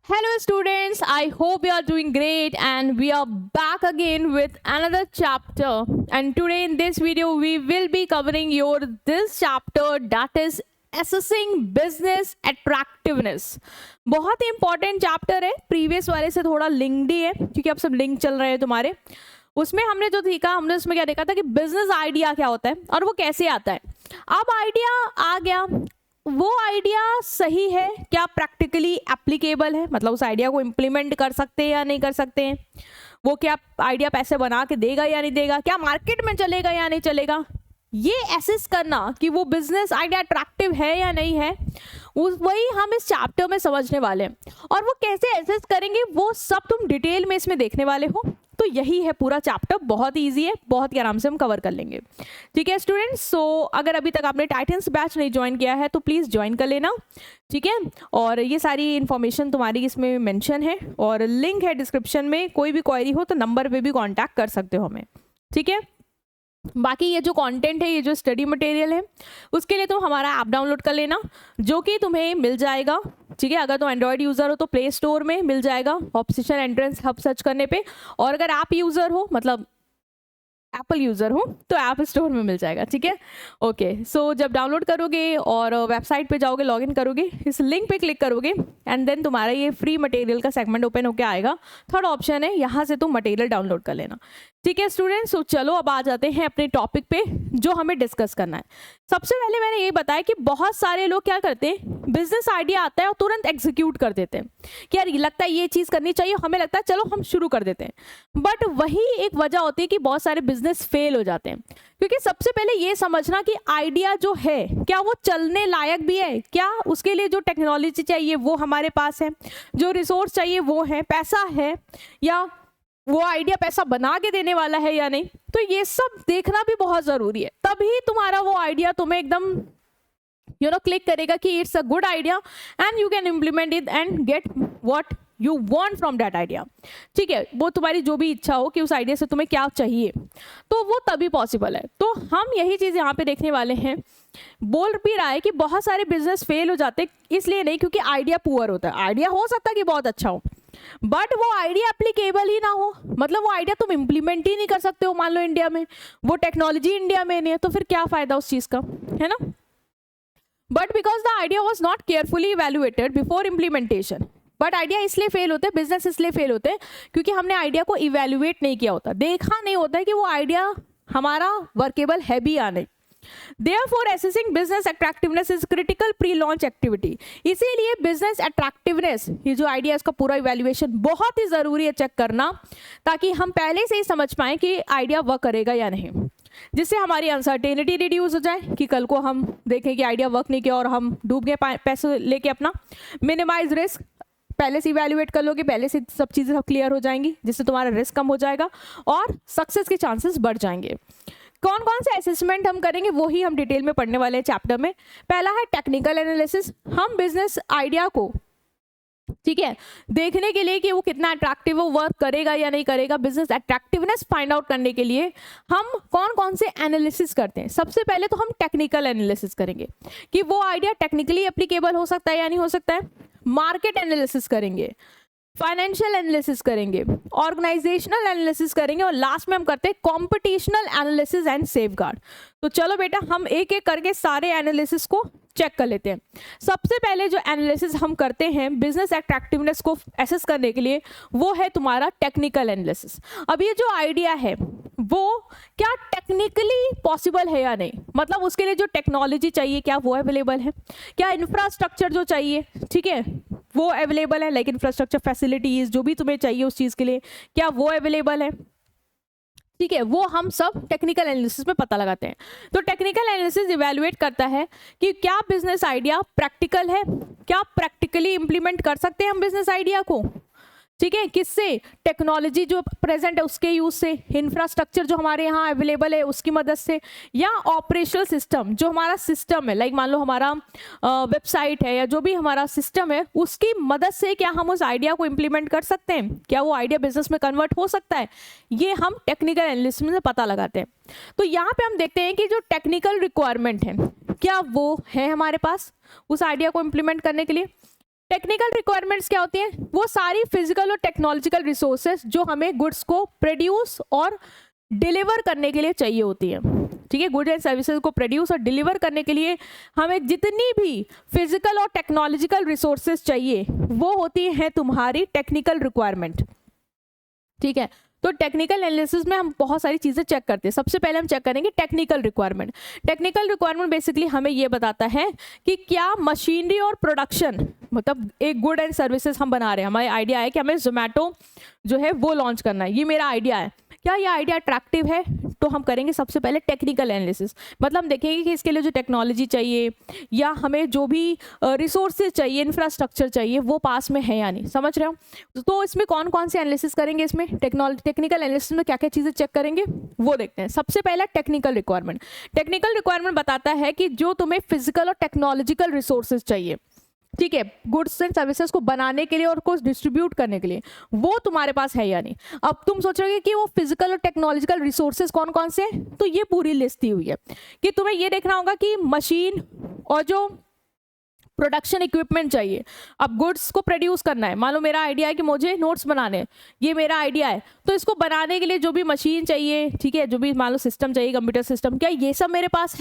Hello students, I hope you are doing great and we are back again with another chapter. And today in this video we will be covering this chapter, that is assessing business attractiveness. बहुत ही important chapter है, previous वाले से थोड़ा linked ही है क्योंकि अब सब link चल रहे हैं तुम्हारे। उसमें हमने जो सीखा, हमने उसमें क्या देखा था कि बिजनेस आइडिया क्या होता है और वो कैसे आता है। अब आइडिया आ गया, वो आइडिया सही है क्या, प्रैक्टिकली एप्लीकेबल है, मतलब उस आइडिया को इम्प्लीमेंट कर सकते हैं या नहीं कर सकते हैं, वो क्या आइडिया पैसे बना के देगा या नहीं देगा, क्या मार्केट में चलेगा या नहीं चलेगा, ये एसेस करना कि वो बिजनेस आइडिया अट्रैक्टिव है या नहीं है, वही हम इस चैप्टर में समझने वाले हैं। और वो कैसे एसेस करेंगे वो सब तुम डिटेल में इसमें देखने वाले हो। तो यही है पूरा चैप्टर, बहुत ईजी है, बहुत ही आराम से हम कवर कर लेंगे। ठीक है स्टूडेंट्स, सो अगर अभी तक आपने टाइटन्स बैच नहीं ज्वाइन किया है तो प्लीज़ ज्वाइन कर लेना। ठीक है, और ये सारी इन्फॉर्मेशन तुम्हारी इसमें मेंशन है और लिंक है डिस्क्रिप्शन में। कोई भी क्वेरी हो तो नंबर पे भी कांटेक्ट कर सकते हो हमें। ठीक है, बाकी ये जो कंटेंट है, ये जो स्टडी मटेरियल है, उसके लिए तुम हमारा ऐप डाउनलोड कर लेना जो कि तुम्हें मिल जाएगा। ठीक है, अगर तुम एंड्रॉयड यूज़र हो तो प्ले स्टोर में मिल जाएगा ऑप्शन एंट्रेंस हब सर्च करने पे, और अगर ऐप यूज़र हो मतलब एप्पल यूज़र हो तो ऐप स्टोर में मिल जाएगा। ठीक है, ओके। सो जब डाउनलोड करोगे और वेबसाइट पे जाओगे, लॉगिन करोगे, इस लिंक पे क्लिक करोगे एंड देन तुम्हारा ये फ्री मटेरियल का सेगमेंट ओपन होकर आएगा। थर्ड ऑप्शन है, यहाँ से तुम मटेरियल डाउनलोड कर लेना। ठीक है स्टूडेंट्स, सो चलो अब आ जाते हैं अपने टॉपिक पे जो हमें डिस्कस करना है। सबसे पहले मैंने ये बताया कि बहुत सारे लोग क्या करते हैं, बिजनेस आइडिया आता है और तुरंत एग्जीक्यूट कर देते हैं कि यार लगता है ये चीज़ करनी चाहिए, हमें लगता है चलो हम शुरू कर देते हैं। बट वही एक वजह होती है कि बहुत सारे बिजनेस फेल हो जाते हैं, क्योंकि सबसे पहले ये समझना कि आइडिया जो है क्या वो चलने लायक भी है, क्या उसके लिए जो टेक्नोलॉजी चाहिए वो हमारे पास है, जो रिसोर्स चाहिए वो है, पैसा है, या वो आइडिया पैसा बना के देने वाला है या नहीं। तो ये सब देखना भी बहुत ज़रूरी है, तभी तुम्हारा वो आइडिया तुम्हें एकदम क्लिक करेगा कि it's a good idea and you can implement it and get what you want from that idea. ठीक है, वो तुम्हारी जो भी इच्छा हो कि उस आइडिया से तुम्हें क्या चाहिए, तो वो तभी पॉसिबल है। तो हम यही चीज़ यहाँ पे देखने वाले हैं। बोल भी रहा है कि बहुत सारे बिजनेस फेल हो जाते, इसलिए नहीं क्योंकि आइडिया पुअर होता है। आइडिया हो सकता है कि बहुत अच्छा हो, बट वो आइडिया एप्लीकेबल ही ना हो, मतलब वो आइडिया तुम इम्प्लीमेंट ही नहीं कर सकते हो। मान लो इंडिया में वो टेक्नोलॉजी इंडिया में नहीं है, तो फिर क्या फायदा उस चीज़ का, है ना। But because the idea was not carefully evaluated before implementation. But idea इसलिए फेल होते हैं, बिजनेस इसलिए फेल होते हैं क्योंकि हमने आइडिया को इवेल्युएट नहीं किया होता, देखा नहीं होता है कि वो आइडिया हमारा वर्केबल है भी या नहीं। Therefore, assessing business attractiveness is critical pre-launch activity. इसीलिए बिजनेस अट्रैक्टिवनेस, ये जो आइडिया इसका पूरा इवेल्युएशन बहुत ही ज़रूरी है चेक करना, ताकि हम पहले से ही समझ पाएं कि आइडिया वर्क करेगा या नहीं, जिससे हमारी अनसर्टेनिटी रिड्यूस हो जाए कि कल को हम देखें कि आइडिया वर्क नहीं किया और हम डूब गए पैसे लेके अपना। मिनिमाइज रिस्क, पहले से इवेल्युएट कर लोगे, पहले से सब चीज़ें क्लियर हो जाएंगी, जिससे तुम्हारा रिस्क कम हो जाएगा और सक्सेस के चांसेस बढ़ जाएंगे। कौन कौन से असेसमेंट हम करेंगे वो ही हम डिटेल में पढ़ने वाले हैं चैप्टर में। पहला है टेक्निकल एनालिसिस। हम बिजनेस आइडिया को, ठीक है, देखने के लिए कि वो कितना अट्रैक्टिव, वो वर्क करेगा या नहीं करेगा, बिजनेस अट्रैक्टिवनेस फाइंड आउट करने के लिए हम कौन कौन से एनालिसिस करते हैं। सबसे पहले तो हम टेक्निकल एनालिसिस करेंगे कि वो आइडिया टेक्निकली एप्लीकेबल हो सकता है या नहीं हो सकता है। मार्केट एनालिसिस करेंगे, फाइनेंशियल एनालिसिस करेंगे, ऑर्गेनाइजेशनल एनालिसिस करेंगे, और लास्ट में हम करते हैं कॉम्पिटिशनल एनालिसिस एंड सेफगार्ड। तो चलो बेटा हम एक एक करके सारे एनालिसिस को चेक कर लेते हैं। सबसे पहले जो एनालिसिस हम करते हैं बिजनेस अट्रैक्टिवनेस को एसेस करने के लिए, वो है तुम्हारा टेक्निकल एनालिसिस। अब ये जो आइडिया है वो क्या टेक्निकली पॉसिबल है या नहीं, मतलब उसके लिए जो टेक्नोलॉजी चाहिए क्या वो अवेलेबल है, क्या इंफ्रास्ट्रक्चर जो चाहिए, ठीक है, वो अवेलेबल है, लाइक इंफ्रास्ट्रक्चर फैसिलिटीज जो भी तुम्हें चाहिए उस चीज़ के लिए क्या वो अवेलेबल है। ठीक है, वो हम सब टेक्निकल एनालिसिस में पता लगाते हैं। तो टेक्निकल एनालिसिस इवैल्यूएट करता है कि क्या बिजनेस आइडिया प्रैक्टिकल है, क्या प्रैक्टिकली इंप्लीमेंट कर सकते हैं हम बिजनेस आइडिया को। ठीक है, किससे, टेक्नोलॉजी जो प्रेजेंट है उसके यूज से, इंफ्रास्ट्रक्चर जो हमारे यहाँ अवेलेबल है उसकी मदद से, या ऑपरेशनल सिस्टम जो हमारा सिस्टम है, लाइक मान लो हमारा वेबसाइट है या जो भी हमारा सिस्टम है उसकी मदद से क्या हम उस आइडिया को इम्प्लीमेंट कर सकते हैं, क्या वो आइडिया बिजनेस में कन्वर्ट हो सकता है। ये हम टेक्निकल एनालिसिस में पता लगाते हैं। तो यहाँ पे हम देखते हैं कि जो टेक्निकल रिक्वायरमेंट है क्या वो है हमारे पास उस आइडिया को इम्प्लीमेंट करने के लिए। टेक्निकल रिक्वायरमेंट्स क्या होती हैं? वो सारी फिजिकल और टेक्नोलॉजिकल रिसोर्सेज जो हमें गुड्स को प्रोड्यूस और डिलीवर करने के लिए चाहिए होती है। ठीक है, गुड्स एंड सर्विसेज को प्रोड्यूस और डिलीवर करने के लिए हमें जितनी भी फिजिकल और टेक्नोलॉजिकल रिसोर्सेज चाहिए वो होती हैं तुम्हारी टेक्निकल रिक्वायरमेंट। ठीक है, तो टेक्निकल एनालिसिस में हम बहुत सारी चीज़ें चेक करते हैं। सबसे पहले हम चेक करेंगे technical requirement. Technical requirement basically हमें ये बताता है कि क्या मशीनरी और प्रोडक्शन, मतलब एक गुड एंड सर्विसेज हम बना रहे हैं, हमारा आइडिया है कि हमें जोमेटो जो है वो लॉन्च करना है, ये मेरा आइडिया है, क्या ये आइडिया अट्रैक्टिव है? तो हम करेंगे सबसे पहले टेक्निकल एनालिसिस। मतलब हम देखेंगे कि इसके लिए जो टेक्नोलॉजी चाहिए या हमें जो भी रिसोर्सेज चाहिए, इंफ्रास्ट्रक्चर चाहिए, वो पास में है या नहीं। समझ रहे हो? तो इसमें कौन कौन से एनालिसिस करेंगे? इसमें टेक्निकल एनालिसिस में क्या क्या चीज़ें चेक करेंगे वो देखते हैं। सबसे पहला टेक्निकल रिक्वायरमेंट। टेक्निकल रिक्वायरमेंट बताता है कि जो तुम्हें फिजिकल और टेक्नोलॉजिकल रिसोर्सेज चाहिए, ठीक है, गुड्स एंड सर्विसेज को बनाने के लिए और कुछ डिस्ट्रीब्यूट करने के लिए, वो तुम्हारे पास है या नहीं। अब तुम सोचोगे कि वो फिजिकल और टेक्नोलॉजिकल रिसोर्सेज कौन कौन से हैं, तो ये पूरी लिस्ट दी हुई है कि तुम्हें ये देखना होगा कि मशीन और जो प्रोडक्शन इक्विपमेंट चाहिए। अब गुड्स को प्रोड्यूस करना है, मान लो मेरा आइडिया है कि मुझे नोट्स बनाने हैं, ये मेरा आइडिया है, तो इसको बनाने के लिए जो भी मशीन चाहिए, ठीक है, जो भी मान लो सिस्टम चाहिए, कंप्यूटर सिस्टम, क्या ये सब मेरे पास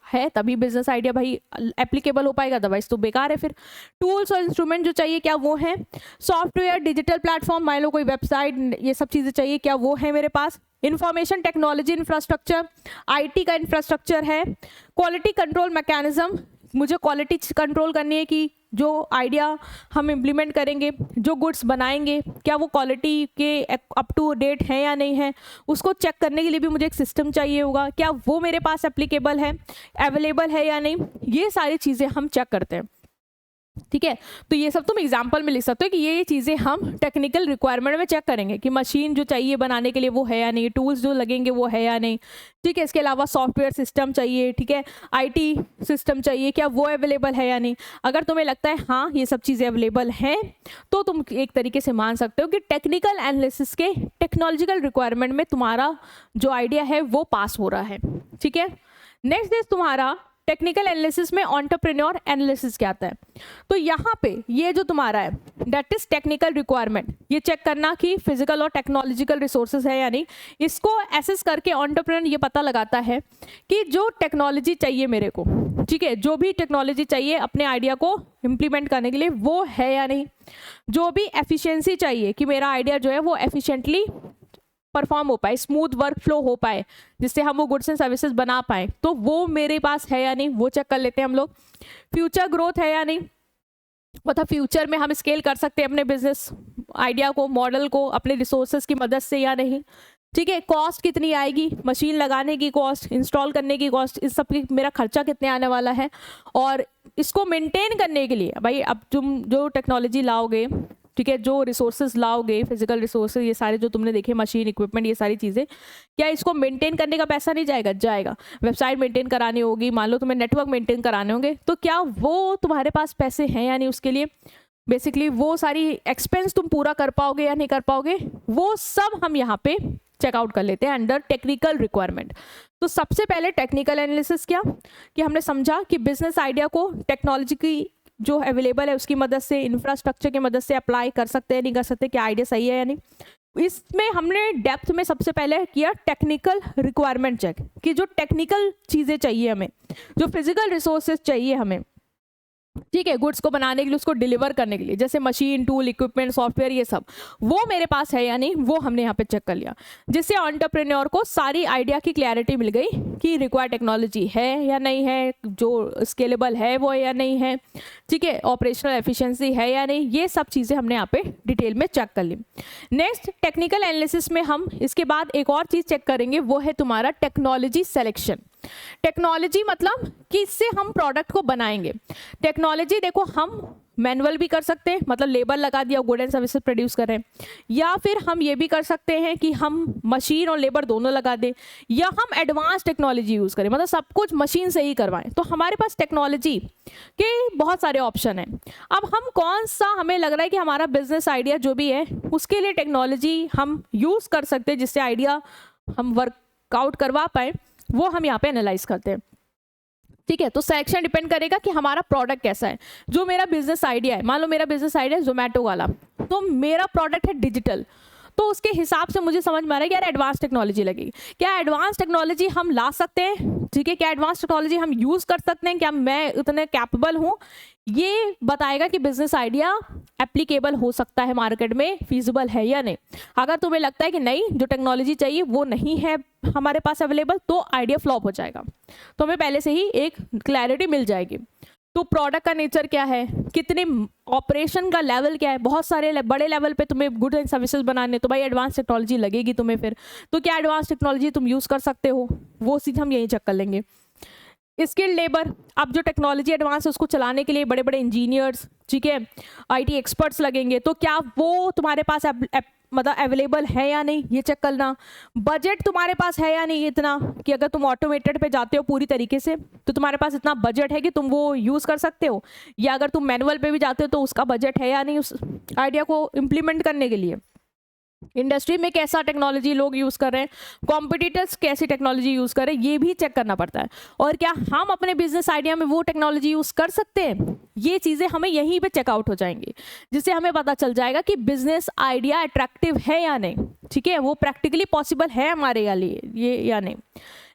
है तभी बिजनेस आइडिया भाई एप्लीकेबल हो पाएगा, अदरवाइज तो बेकार है। फिर टूल्स और इंस्ट्रूमेंट जो चाहिए क्या वो है? सॉफ्टवेयर, डिजिटल प्लेटफॉर्म, मान लो कोई वेबसाइट, ये सब चीज़ें चाहिए, क्या वो है मेरे पास? इंफॉर्मेशन टेक्नोलॉजी इंफ्रास्ट्रक्चर, आईटी का इंफ्रास्ट्रक्चर है। क्वालिटी कंट्रोल मैकेनिज्म, मुझे क्वालिटी कंट्रोल करनी है कि जो आइडिया हम इम्प्लीमेंट करेंगे, जो गुड्स बनाएंगे, क्या वो क्वालिटी के अप टू डेट है या नहीं है, उसको चेक करने के लिए भी मुझे एक सिस्टम चाहिए होगा, क्या वो मेरे पास एप्लीकेबल है, अवेलेबल है या नहीं, ये सारी चीज़ें हम चेक करते हैं। ठीक है, तो ये सब तुम एग्जाम्पल में लिख सकते हो कि ये चीज़ें हम टेक्निकल रिक्वायरमेंट में चेक करेंगे कि मशीन जो चाहिए बनाने के लिए वो है या नहीं, टूल्स जो लगेंगे वो है या नहीं। ठीक है, इसके अलावा सॉफ्टवेयर सिस्टम चाहिए, ठीक है, आईटी सिस्टम चाहिए, क्या वो अवेलेबल है या नहीं। अगर तुम्हें लगता है हाँ ये सब चीज़ें अवेलेबल हैं, तो तुम एक तरीके से मान सकते हो कि टेक्निकल एनालिसिस के टेक्नोलॉजिकल रिक्वायरमेंट में तुम्हारा जो आइडिया है वो पास हो रहा है। ठीक है, नेक्स्ट इज तुम्हारा टेक्निकल एनालिसिस में एंटरप्रेन्योर एनालिसिस क्या आता है। तो यहाँ पे ये जो तुम्हारा है दैट इज टेक्निकल रिक्वायरमेंट, ये चेक करना कि फिजिकल और टेक्नोलॉजिकल रिसोर्सेज है या नहीं। इसको एसेस करके एंटरप्रेन्योर ये पता लगाता है कि जो टेक्नोलॉजी चाहिए मेरे को, ठीक है, जो भी टेक्नोलॉजी चाहिए अपने आइडिया को इम्प्लीमेंट करने के लिए वो है या नहीं। जो भी एफिशिएंसी चाहिए कि मेरा आइडिया जो है वो एफिशिएंटली परफॉर्म हो पाए, स्मूथ वर्क फ्लो हो पाए, जिससे हम वो गुड्स एंड सर्विसेज बना पाए, तो वो मेरे पास है या नहीं, वो चेक कर लेते हैं हम लोग। फ्यूचर ग्रोथ है या नहीं, मतलब फ्यूचर में हम स्केल कर सकते हैं अपने बिजनेस आइडिया को, मॉडल को अपने रिसोर्सेज की मदद से या नहीं। ठीक है, कॉस्ट कितनी आएगी, मशीन लगाने की कॉस्ट, इंस्टॉल करने की कॉस्ट, इस सब की मेरा खर्चा कितने आने वाला है। और इसको मेंटेन करने के लिए भाई अब तुम जो टेक्नोलॉजी लाओगे, ठीक है, जो रिसोर्सेज लाओगे, फिजिकल रिसोर्सेज, ये सारे जो तुमने देखे, मशीन, इक्विपमेंट, ये सारी चीज़ें, क्या इसको मेंटेन करने का पैसा नहीं जाएगा? जाएगा। वेबसाइट मेंटेन करानी होगी, मान लो तुम्हें नेटवर्क मेंटेन कराने होंगे, तो क्या वो तुम्हारे पास पैसे हैं या नहीं उसके लिए। बेसिकली वो सारी एक्सपेंस तुम पूरा कर पाओगे या नहीं कर पाओगे, वो सब हम यहाँ पे चेकआउट कर लेते हैं अंडर टेक्निकल रिक्वायरमेंट। तो सबसे पहले टेक्निकल एनालिसिस क्या कि हमने समझा कि बिजनेस आइडिया को टेक्नोलॉजी की जो अवेलेबल है उसकी मदद से, इंफ्रास्ट्रक्चर की मदद से अप्लाई कर सकते हैं, नहीं कर सकते, क्या आइडिया सही है या नहीं। इसमें हमने डेप्थ में सबसे पहले किया टेक्निकल रिक्वायरमेंट चेक कि जो टेक्निकल चीज़ें चाहिए हमें, जो फिजिकल रिसोर्सेज चाहिए हमें, ठीक है, गुड्स को बनाने के लिए, उसको डिलीवर करने के लिए, जैसे मशीन, टूल, इक्विपमेंट, सॉफ्टवेयर, ये सब, वो मेरे पास है या नहीं, वो हमने यहाँ पे चेक कर लिया, जिससे एंटरप्रेन्योर को सारी आइडिया की क्लैरिटी मिल गई कि रिक्वायर्ड टेक्नोलॉजी है या नहीं है, जो स्केलेबल है वो या नहीं है, ठीक है, ऑपरेशनल एफिशिएंसी है या नहीं, ये सब चीज़ें हमने यहाँ पे डिटेल में चेक कर ली। नेक्स्ट टेक्निकल एनालिसिस में हम इसके बाद एक और चीज़ चेक करेंगे, वो है तुम्हारा टेक्नोलॉजी सेलेक्शन। टेक्नोलॉजी मतलब कि इससे हम प्रोडक्ट को बनाएंगे। टेक्नोलॉजी देखो, हम मैनुअल भी कर सकते हैं, मतलब लेबर लगा दिया, गुड एंड सर्विसेज प्रोड्यूस कर रहे हैं, या फिर हम ये भी कर सकते हैं कि हम मशीन और लेबर दोनों लगा दें, या हम एडवांस टेक्नोलॉजी यूज़ करें, मतलब सब कुछ मशीन से ही करवाएं। तो हमारे पास टेक्नोलॉजी के बहुत सारे ऑप्शन हैं। अब हम कौन सा हमें लग रहा है कि हमारा बिजनेस आइडिया जो भी है उसके लिए टेक्नोलॉजी हम यूज़ कर सकते हैं, जिससे आइडिया हम वर्कआउट करवा पाए, वो हम यहाँ पे एनालाइज करते हैं। ठीक है। तो सिलेक्शन डिपेंड करेगा कि हमारा प्रोडक्ट कैसा है। जो मेरा बिजनेस आइडिया है, मान लो मेरा बिजनेस आइडिया है जोमेटो वाला, तो मेरा प्रोडक्ट है डिजिटल, तो उसके हिसाब से मुझे समझ में आ रहा है कि यार एडवांस टेक्नोलॉजी लगेगी। क्या एडवांस टेक्नोलॉजी हम ला सकते हैं? ठीक है, क्या एडवांस टेक्नोलॉजी हम यूज़ कर सकते हैं? क्या मैं उतने कैपेबल हूँ? ये बताएगा कि बिजनेस आइडिया एप्लीकेबल हो सकता है मार्केट में, फीजिबल है या नहीं। अगर तुम्हें लगता है कि नहीं, जो टेक्नोलॉजी चाहिए वो नहीं है हमारे पास अवेलेबल, तो आइडिया फ्लॉप हो जाएगा। तो हमें पहले से ही एक क्लैरिटी मिल जाएगी। तो प्रोडक्ट का नेचर क्या है, कितने ऑपरेशन का लेवल क्या है, बहुत सारे बड़े लेवल पे तुम्हें गुड एंड सर्विसेज बनाने, तो भाई एडवांस टेक्नोलॉजी लगेगी तुम्हें फिर। तो क्या एडवांस टेक्नोलॉजी तुम यूज़ कर सकते हो, वो चीज़ हम यही चेक कर लेंगे। स्किल्ड लेबर, अब जो टेक्नोलॉजी एडवांस है उसको चलाने के लिए बड़े बड़े इंजीनियर्स, ठीक है, आईटी एक्सपर्ट्स लगेंगे, तो क्या वो तुम्हारे पास मतलब अवेलेबल है या नहीं, ये चेक करना। बजट तुम्हारे पास है या नहीं इतना कि अगर तुम ऑटोमेटेड पे जाते हो पूरी तरीके से, तो तुम्हारे पास इतना बजट है कि तुम वो यूज़ कर सकते हो, या अगर तुम मैनुअल पे भी जाते हो तो उसका बजट है या नहीं उस आइडिया को इम्प्लीमेंट करने के लिए। इंडस्ट्री में कैसा टेक्नोलॉजी लोग यूज़ कर रहे हैं, कॉम्पिटिटर्स कैसी टेक्नोलॉजी यूज़ कर रहे हैं, ये भी चेक करना पड़ता है। और क्या हम अपने बिजनेस आइडिया में वो टेक्नोलॉजी यूज़ कर सकते हैं, ये चीज़ें हमें यहीं पे चेकआउट हो जाएंगी, जिससे हमें पता चल जाएगा कि बिजनेस आइडिया अट्रैक्टिव है या नहीं। ठीक है, वो प्रैक्टिकली पॉसिबल है हमारे लिए ये या नहीं।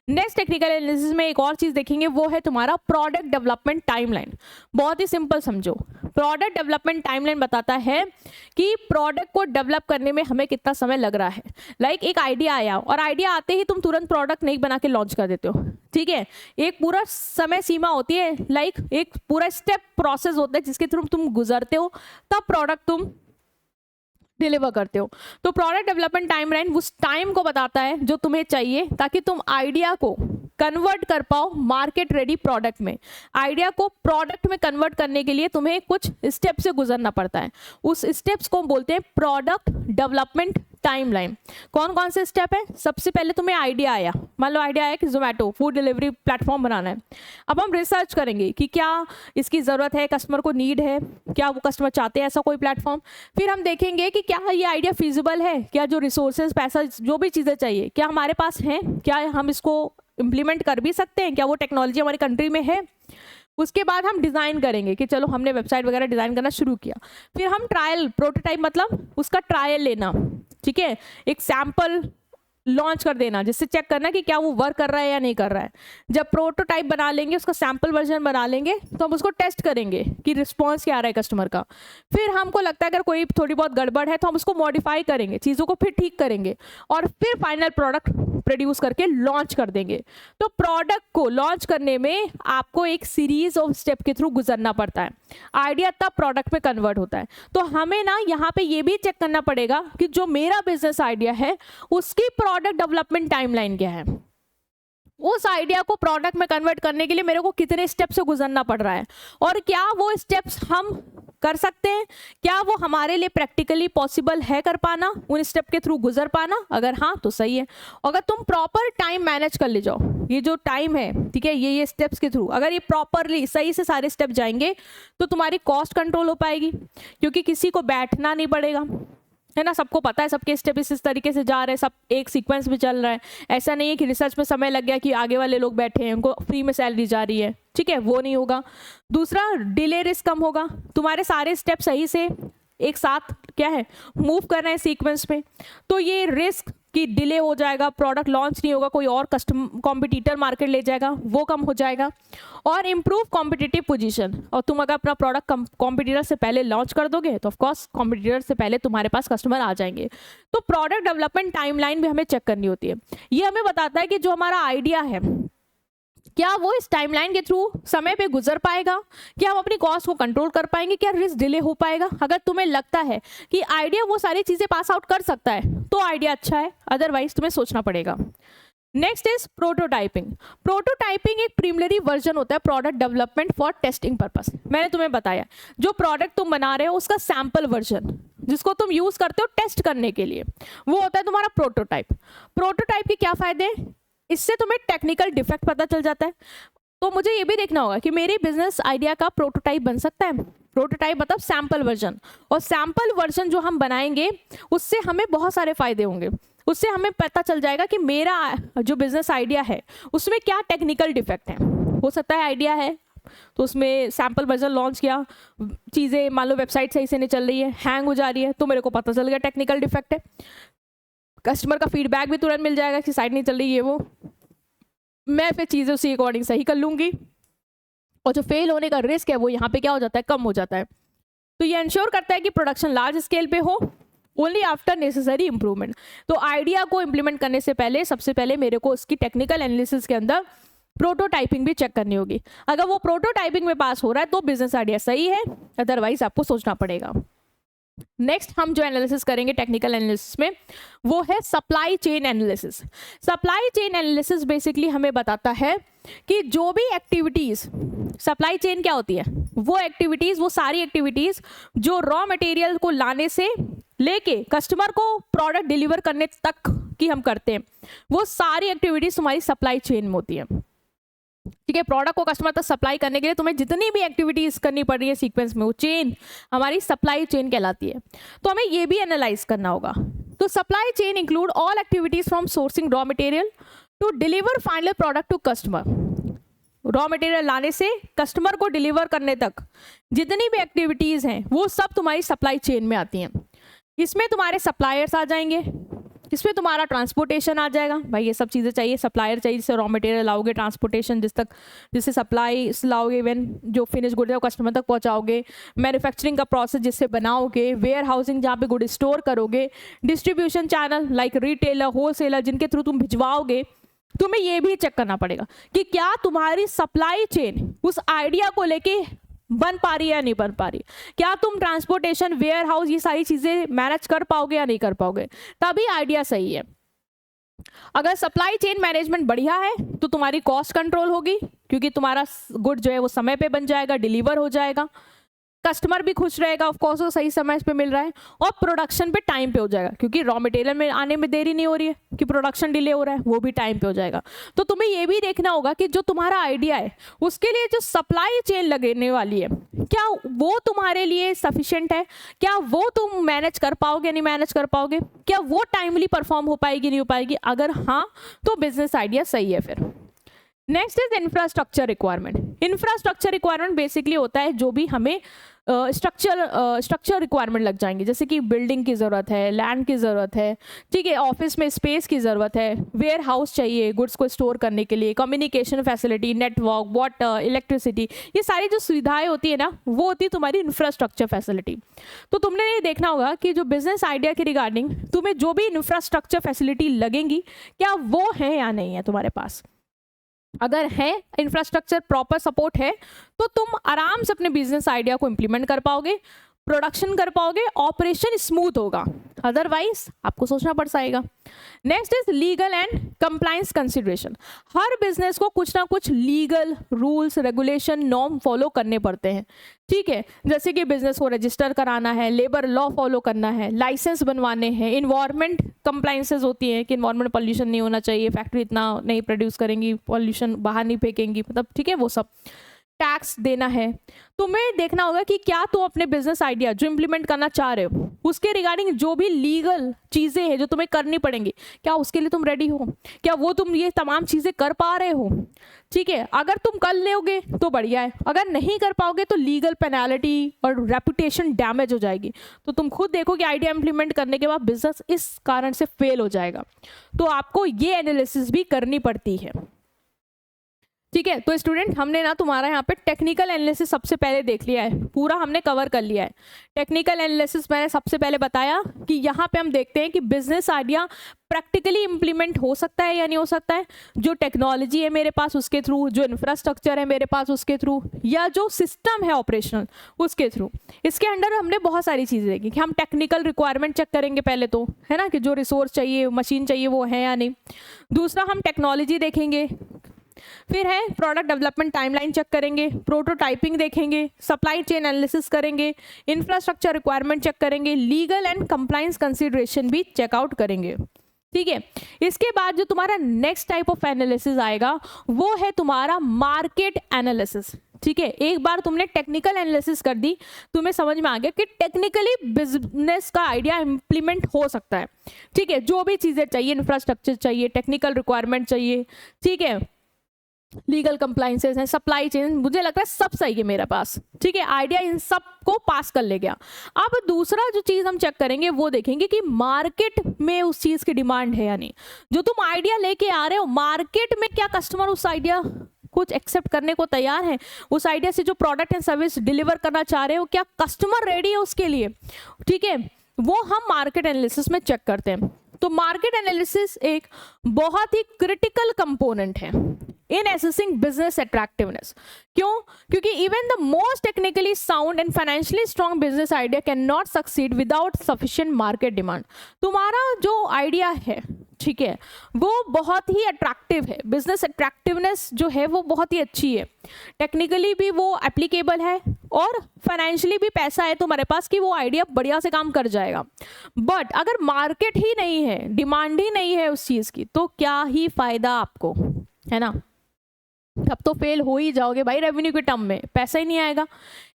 नेक्स्ट टेक्निकल एनालिसिस में एक और चीज़ देखेंगे, वो है तुम्हारा प्रोडक्ट डेवलपमेंट टाइमलाइन। बहुत ही सिंपल समझो, प्रोडक्ट डेवलपमेंट टाइमलाइन बताता है कि प्रोडक्ट को डेवलप करने में हमें कितना समय लग रहा है। लाइक एक आइडिया आया और आइडिया आते ही तुम तुरंत प्रोडक्ट नहीं बना के लॉन्च कर देते हो। ठीक है, एक पूरा समय सीमा होती है, लाइक एक पूरा स्टेप प्रोसेस होता है जिसके थ्रू तुम गुजरते हो, तब प्रोडक्ट तुम डिलीवर करते हो। तो प्रोडक्ट डेवलपमेंट टाइमलाइन उस टाइम को बताता है जो तुम्हें चाहिए ताकि तुम आइडिया को कन्वर्ट कर पाओ मार्केट रेडी प्रोडक्ट में। आइडिया को प्रोडक्ट में कन्वर्ट करने के लिए तुम्हें कुछ स्टेप से गुजरना पड़ता है, उस स्टेप्स को बोलते हैं प्रोडक्ट डेवलपमेंट टाइमलाइन। कौन कौन से स्टेप है? सबसे पहले तुम्हें आइडिया आया, मान लो आइडिया आया कि जोमेटो फूड डिलीवरी प्लेटफॉर्म बनाना है। अब हम रिसर्च करेंगे कि क्या इसकी ज़रूरत है, कस्टमर को नीड है, क्या वो कस्टमर चाहते हैं ऐसा कोई प्लेटफॉर्म। फिर हम देखेंगे कि क्या ये आइडिया फिजिबल है, क्या जो रिसोर्सेज, पैसा, जो भी चीज़ें चाहिए क्या हमारे पास हैं, क्या हम इसको इम्प्लीमेंट कर भी सकते हैं, क्या वो टेक्नोलॉजी हमारी कंट्री में है। उसके बाद हम डिज़ाइन करेंगे कि चलो हमने वेबसाइट वगैरह डिज़ाइन करना शुरू किया। फिर हम ट्रायल, प्रोटोटाइप मतलब उसका ट्रायल लेना, ठीक है, एक सैंपल लॉन्च कर देना जिससे चेक करना कि क्या वो वर्क कर रहा है या नहीं कर रहा है। जब प्रोटोटाइप बना लेंगे, उसका सैंपल वर्जन बना लेंगे, तो हम उसको टेस्ट करेंगे कि रिस्पॉन्स क्या आ रहा है कस्टमर का। फिर हमको लगता है अगर कोई थोड़ी बहुत गड़बड़ है तो हम उसको मॉडिफाई करेंगे, चीज़ों को फिर ठीक करेंगे और फिर फाइनल प्रोडक्ट प्रोड्यूस करके लॉन्च कर देंगे। तो प्रोडक्ट को लॉन्च करने में आपको एक सीरीज ऑफ स्टेप के थ्रू गुजरना पड़ता है। आइडिया तब प्रोडक्ट में कन्वर्ट होता है। तो हमें ना यहाँ पे ये भी चेक करना पड़ेगा कि जो मेरा बिजनेस आइडिया है उसकी प्रोडक्ट डेवलपमेंट टाइमलाइन क्या है। उस आइडिया को प्रोडक्ट में कन्वर्ट करने के लिए मेरे को कितने स्टेप से गुजरना पड़ रहा है और क्या वो स्टेप्स हम कर सकते हैं, क्या वो हमारे लिए प्रैक्टिकली पॉसिबल है कर पाना, उन स्टेप के थ्रू गुजर पाना। अगर हाँ तो सही है। अगर तुम प्रॉपर टाइम मैनेज कर ले जाओ, ये जो टाइम है, ठीक है, ये स्टेप्स के थ्रू अगर ये प्रॉपरली सही से सारे स्टेप जाएंगे तो तुम्हारी कॉस्ट कंट्रोल हो पाएगी, क्योंकि किसी को बैठना नहीं पड़ेगा, है ना। सबको पता है सबके स्टेप इस तरीके से जा रहे हैं, सब एक सीक्वेंस में चल रहा है। ऐसा नहीं है कि रिसर्च में समय लग गया कि आगे वाले लोग बैठे हैं उनको फ्री में सैलरी जा रही है, ठीक है, वो नहीं होगा। दूसरा, डिले रिस्क कम होगा, तुम्हारे सारे स्टेप सही से एक साथ क्या है मूव कर रहे हैं सीक्वेंस में, तो ये रिस्क कि डिले हो जाएगा, प्रोडक्ट लॉन्च नहीं होगा, कोई और कॉम्पिटिटर मार्केट ले जाएगा, वो कम हो जाएगा। और इम्प्रूव कॉम्पिटिटिव पोजीशन, और तुम अगर अपना प्रोडक्ट कॉम्पिटिटर से पहले लॉन्च कर दोगे तो ऑफकोर्स कॉम्पिटिटर से पहले तुम्हारे पास कस्टमर आ जाएंगे। तो प्रोडक्ट डेवलपमेंट टाइमलाइन भी हमें चेक करनी होती है। ये हमें बताता है कि जो हमारा आइडिया है क्या वो इस टाइमलाइन के थ्रू समय पे गुजर पाएगा, क्या हम अपनी कॉस्ट को कंट्रोल कर पाएंगे, क्या रिस्क डिले हो पाएगा। अगर तुम्हें लगता है कि आइडिया वो सारी चीज़ें पास आउट कर सकता है तो आइडिया अच्छा है, अदरवाइज तुम्हें सोचना पड़ेगा। Next is prototyping. प्रोटोटाइपिंग एक प्रीलिमिनरी वर्जन होता है product development for testing purpose. मैंने तुम्हें बताया जो प्रोडक्ट तुम बना रहे हो उसका सैंपल वर्जन जिसको तुम यूज करते हो टेस्ट करने के लिए, वो होता है तुम्हारा प्रोटोटाइप। प्रोटोटाइप के क्या फायदे हैं? इससे तुम्हें टेक्निकल डिफेक्ट पता चल जाता है। तो मुझे ये भी देखना होगा कि मेरे बिजनेस आइडिया का प्रोटोटाइप बन सकता है। प्रोटोटाइप मतलब सैंपल वर्जन, और सैंपल वर्जन जो हम बनाएंगे उससे हमें बहुत सारे फायदे होंगे। उससे हमें पता चल जाएगा कि मेरा जो बिजनेस आइडिया है उसमें क्या टेक्निकल डिफेक्ट है। हो सकता है आइडिया है तो उसमें सैम्पल वर्जन लॉन्च किया, चीज़ें मान लो वेबसाइट सही से नहीं चल रही है, हैंग हो जा रही है, तो मेरे को पता चल गया टेक्निकल डिफेक्ट है, कस्टमर का फीडबैक भी तुरंत मिल जाएगा कि साइट नहीं चल रही है, वो मैं फिर चीज़ें उसी अकॉर्डिंग सही कर लूँगी और जो फेल होने का रिस्क है वो यहाँ पे क्या हो जाता है, कम हो जाता है। तो ये इंश्योर करता है कि प्रोडक्शन लार्ज स्केल पे हो ओनली आफ्टर नेसेसरी इंप्रूवमेंट। तो आइडिया को इम्प्लीमेंट करने से पहले सबसे पहले मेरे को उसकी टेक्निकल एनालिसिस के अंदर प्रोटोटाइपिंग भी चेक करनी होगी। अगर वो प्रोटोटाइपिंग में पास हो रहा है तो बिजनेस आइडिया सही है, अदरवाइज आपको सोचना पड़ेगा। नेक्स्ट हम जो एनालिसिस करेंगे टेक्निकल एनालिसिस में वो है supply chain analysis. Supply chain analysis basically हमें बताता है कि जो भी एक्टिविटीज, सप्लाई चेन क्या होती है, वो एक्टिविटीज, वो सारी एक्टिविटीज जो रॉ मटेरियल को लाने से लेके कस्टमर को प्रोडक्ट डिलीवर करने तक की हम करते हैं, वो सारी एक्टिविटीज तुम्हारी सप्लाई चेन में होती है। ठीक है, प्रोडक्ट को कस्टमर तक सप्लाई करने के लिए तुम्हें जितनी भी एक्टिविटीज करनी पड़ रही है सीक्वेंस में, वो चेन हमारी सप्लाई चेन कहलाती है। तो हमें ये भी एनालाइज करना होगा। तो supply chain include all activities from sourcing raw material to deliver final product to customer. Raw material लाने से कस्टमर को डिलीवर करने तक जितनी भी एक्टिविटीज हैं वो सब तुम्हारी सप्लाई चेन में आती हैं। इसमें तुम्हारे सप्लायर्स आ जाएंगे, इसमें तुम्हारा ट्रांसपोर्टेशन आ जाएगा, भाई ये सब चीज़ें चाहिए, सप्लायर चाहिए जिससे रॉ मटेरियल लाओगे, ट्रांसपोर्टेशन जिससे सप्लाई लाओगे, इवन जो फिनिश गुड है वो कस्टमर तक पहुंचाओगे, मैन्युफैक्चरिंग का प्रोसेस जिससे बनाओगे, वेयर हाउसिंग जहाँ पे गुड स्टोर करोगे, distribution channel like retailer, wholesaler जिनके थ्रू तुम भिजवाओगे। तुम्हें ये भी चेक करना पड़ेगा कि क्या तुम्हारी सप्लाई चेन उस आइडिया को लेके बन पा रही है या नहीं बन पा रही, क्या तुम ट्रांसपोर्टेशन, वेयर हाउस, ये सारी चीजें मैनेज कर पाओगे या नहीं कर पाओगे, तभी आइडिया सही है। अगर सप्लाई चेन मैनेजमेंट बढ़िया है तो तुम्हारी कॉस्ट कंट्रोल होगी क्योंकि तुम्हारा गुड जो है वो समय पे बन जाएगा, डिलीवर हो जाएगा, कस्टमर भी खुश रहेगा, ऑफ कोर्स वो सही समय पे मिल रहा है, और प्रोडक्शन पे टाइम पे हो जाएगा क्योंकि रॉ मटेरियल में आने में देरी नहीं हो रही है कि प्रोडक्शन डिले हो रहा है, वो भी टाइम पे हो जाएगा। तो तुम्हें ये भी देखना होगा कि जो तुम्हारा आइडिया है उसके लिए जो सप्लाई चेन लगने वाली है क्या वो तुम्हारे लिए सफिशिएंट है, क्या वो तुम मैनेज कर पाओगे नहीं मैनेज कर पाओगे, क्या वो टाइमली परफॉर्म हो पाएगी नहीं हो पाएगी। अगर हाँ तो बिजनेस आइडिया सही है फिर। Next is infrastructure requirement. Infrastructure requirement basically होता है जो भी हमें स्ट्रक्चर रिक्वायरमेंट लग जाएंगे, जैसे कि बिल्डिंग की ज़रूरत है, लैंड की ज़रूरत है, ठीक है, ऑफिस में स्पेस की ज़रूरत है, वेयर हाउस चाहिए गुड्स को स्टोर करने के लिए, communication facility, network, water, electricity, ये सारी जो सुविधाएं होती है ना वो होती है तुम्हारी इंफ्रास्ट्रक्चर फैसिलिटी। तो तुमने ये देखना होगा कि जो बिजनेस आइडिया के रिगार्डिंग तुम्हें जो भी इंफ्रास्ट्रक्चर फैसिलिटी लगेंगी क्या वो है या नहीं है तुम्हारे पास। अगर है इंफ्रास्ट्रक्चर, प्रॉपर सपोर्ट है, तो तुम आराम से अपने बिजनेस आइडिया को इंप्लीमेंट कर पाओगे, प्रोडक्शन कर पाओगे, ऑपरेशन स्मूथ होगा, अदरवाइज आपको सोचना पड़ जाएगा। Next is legal and compliance consideration. Her business को कुछ ना कुछ legal rules, regulation, norm follow करने पड़ते हैं, ठीक है, जैसे कि बिजनेस को रजिस्टर कराना है, लेबर लॉ फॉलो करना है, लाइसेंस बनवाने हैं, इन्वायरमेंट कंप्लायंसेस होती हैं कि इन्वायरमेंट पॉल्यूशन नहीं होना चाहिए, फैक्ट्री इतना नहीं प्रोड्यूस करेंगी, पॉल्यूशन बाहर नहीं फेंकेंगी, मतलब ठीक है, वो सब टैक्स देना है। तुम्हें देखना होगा कि क्या तुम अपने बिजनेस आइडिया जो इंप्लीमेंट करना चाह रहे हो उसके रिगार्डिंग जो भी लीगल चीज़ें हैं जो तुम्हें करनी पड़ेंगी, क्या उसके लिए तुम रेडी हो, क्या वो तुम ये तमाम चीज़ें कर पा रहे हो, ठीक है। अगर तुम कर लोगे तो बढ़िया है, अगर नहीं कर पाओगे तो लीगल पेनाल्टी और रेपुटेशन डैमेज हो जाएगी। तो तुम खुद देखो कि आइडिया इंप्लीमेंट करने के बाद बिजनेस इस कारण से फेल हो जाएगा, तो आपको ये एनालिसिस भी करनी पड़ती है, ठीक है। तो स्टूडेंट हमने ना तुम्हारा यहाँ पे टेक्निकल एनालिसिस सबसे पहले देख लिया है, पूरा हमने कवर कर लिया है। टेक्निकल एनालिसिस मैंने सबसे पहले बताया कि यहाँ पे हम देखते हैं कि बिजनेस आइडिया प्रैक्टिकली इंप्लीमेंट हो सकता है या नहीं हो सकता है, जो टेक्नोलॉजी है मेरे पास उसके थ्रू, जो इंफ्रास्ट्रक्चर है मेरे पास उसके थ्रू, या जो सिस्टम है ऑपरेशनल उसके थ्रू। इसके अंडर हमने बहुत सारी चीज़ें देखी कि हम टेक्निकल रिक्वायरमेंट चेक करेंगे पहले तो, है ना, कि जो रिसोर्स चाहिए, मशीन चाहिए वो है या नहीं। दूसरा हम टेक्नोलॉजी देखेंगे, फिर है प्रोडक्ट डेवलपमेंट टाइमलाइन चेक करेंगे, प्रोटोटाइपिंग देखेंगे, सप्लाई चेन एनालिसिस करेंगे, इंफ्रास्ट्रक्चर रिक्वायरमेंट चेक करेंगे, लीगल एंड कंप्लायंस कंसीडरेशन भी चेकआउट करेंगे, ठीक है। इसके बाद जो तुम्हारा नेक्स्ट टाइप ऑफ एनालिसिस आएगा वो है तुम्हारा मार्केट एनालिसिस, ठीक है। एक बार तुमने टेक्निकल एनालिसिस कर दी, तुम्हें समझ में आ गया कि टेक्निकली बिजनेस का आइडिया इंप्लीमेंट हो सकता है, ठीक है, जो भी चीज़ें चाहिए, इंफ्रास्ट्रक्चर चाहिए, टेक्निकल रिक्वायरमेंट चाहिए, ठीक है, लीगल कंप्लाइंसेस हैं, सप्लाई चेन, मुझे लगता है सब सही है मेरे पास, ठीक है, आइडिया इन सब को पास कर ले गया। अब दूसरा जो चीज़ हम चेक करेंगे वो देखेंगे कि मार्केट में उस चीज़ की डिमांड है या नहीं। जो तुम आइडिया लेके आ रहे हो मार्केट में, क्या कस्टमर उस आइडिया कुछ एक्सेप्ट करने को तैयार है? उस आइडिया से जो प्रोडक्ट एंड सर्विस डिलीवर करना चाह रहे हो, क्या कस्टमर रेडी है उसके लिए? ठीक है, वो हम मार्केट एनालिसिस में चेक करते हैं। तो मार्केट एनालिसिस एक बहुत ही क्रिटिकल कंपोनेंट है इन असेसिंग बिजनेस अट्रैक्टिवनेस। क्यों? क्योंकि even the most technically sound and financially strong business idea can not succeed without sufficient market demand. तुम्हारा जो आइडिया है, ठीक है, वो बहुत ही अट्रैक्टिव है, बिजनेस अट्रैक्टिवनेस जो है वो बहुत ही अच्छी है, टेक्निकली भी वो एप्लीकेबल है और फाइनेंशियली भी पैसा है तुम्हारे पास कि वो आइडिया बढ़िया से काम कर जाएगा। बट अगर मार्केट ही नहीं है, डिमांड ही नहीं है उस चीज़ की, तो क्या ही फायदा आपको, है ना? तब तो फेल हो ही जाओगे भाई, रेवेन्यू के टर्म में पैसा ही नहीं आएगा।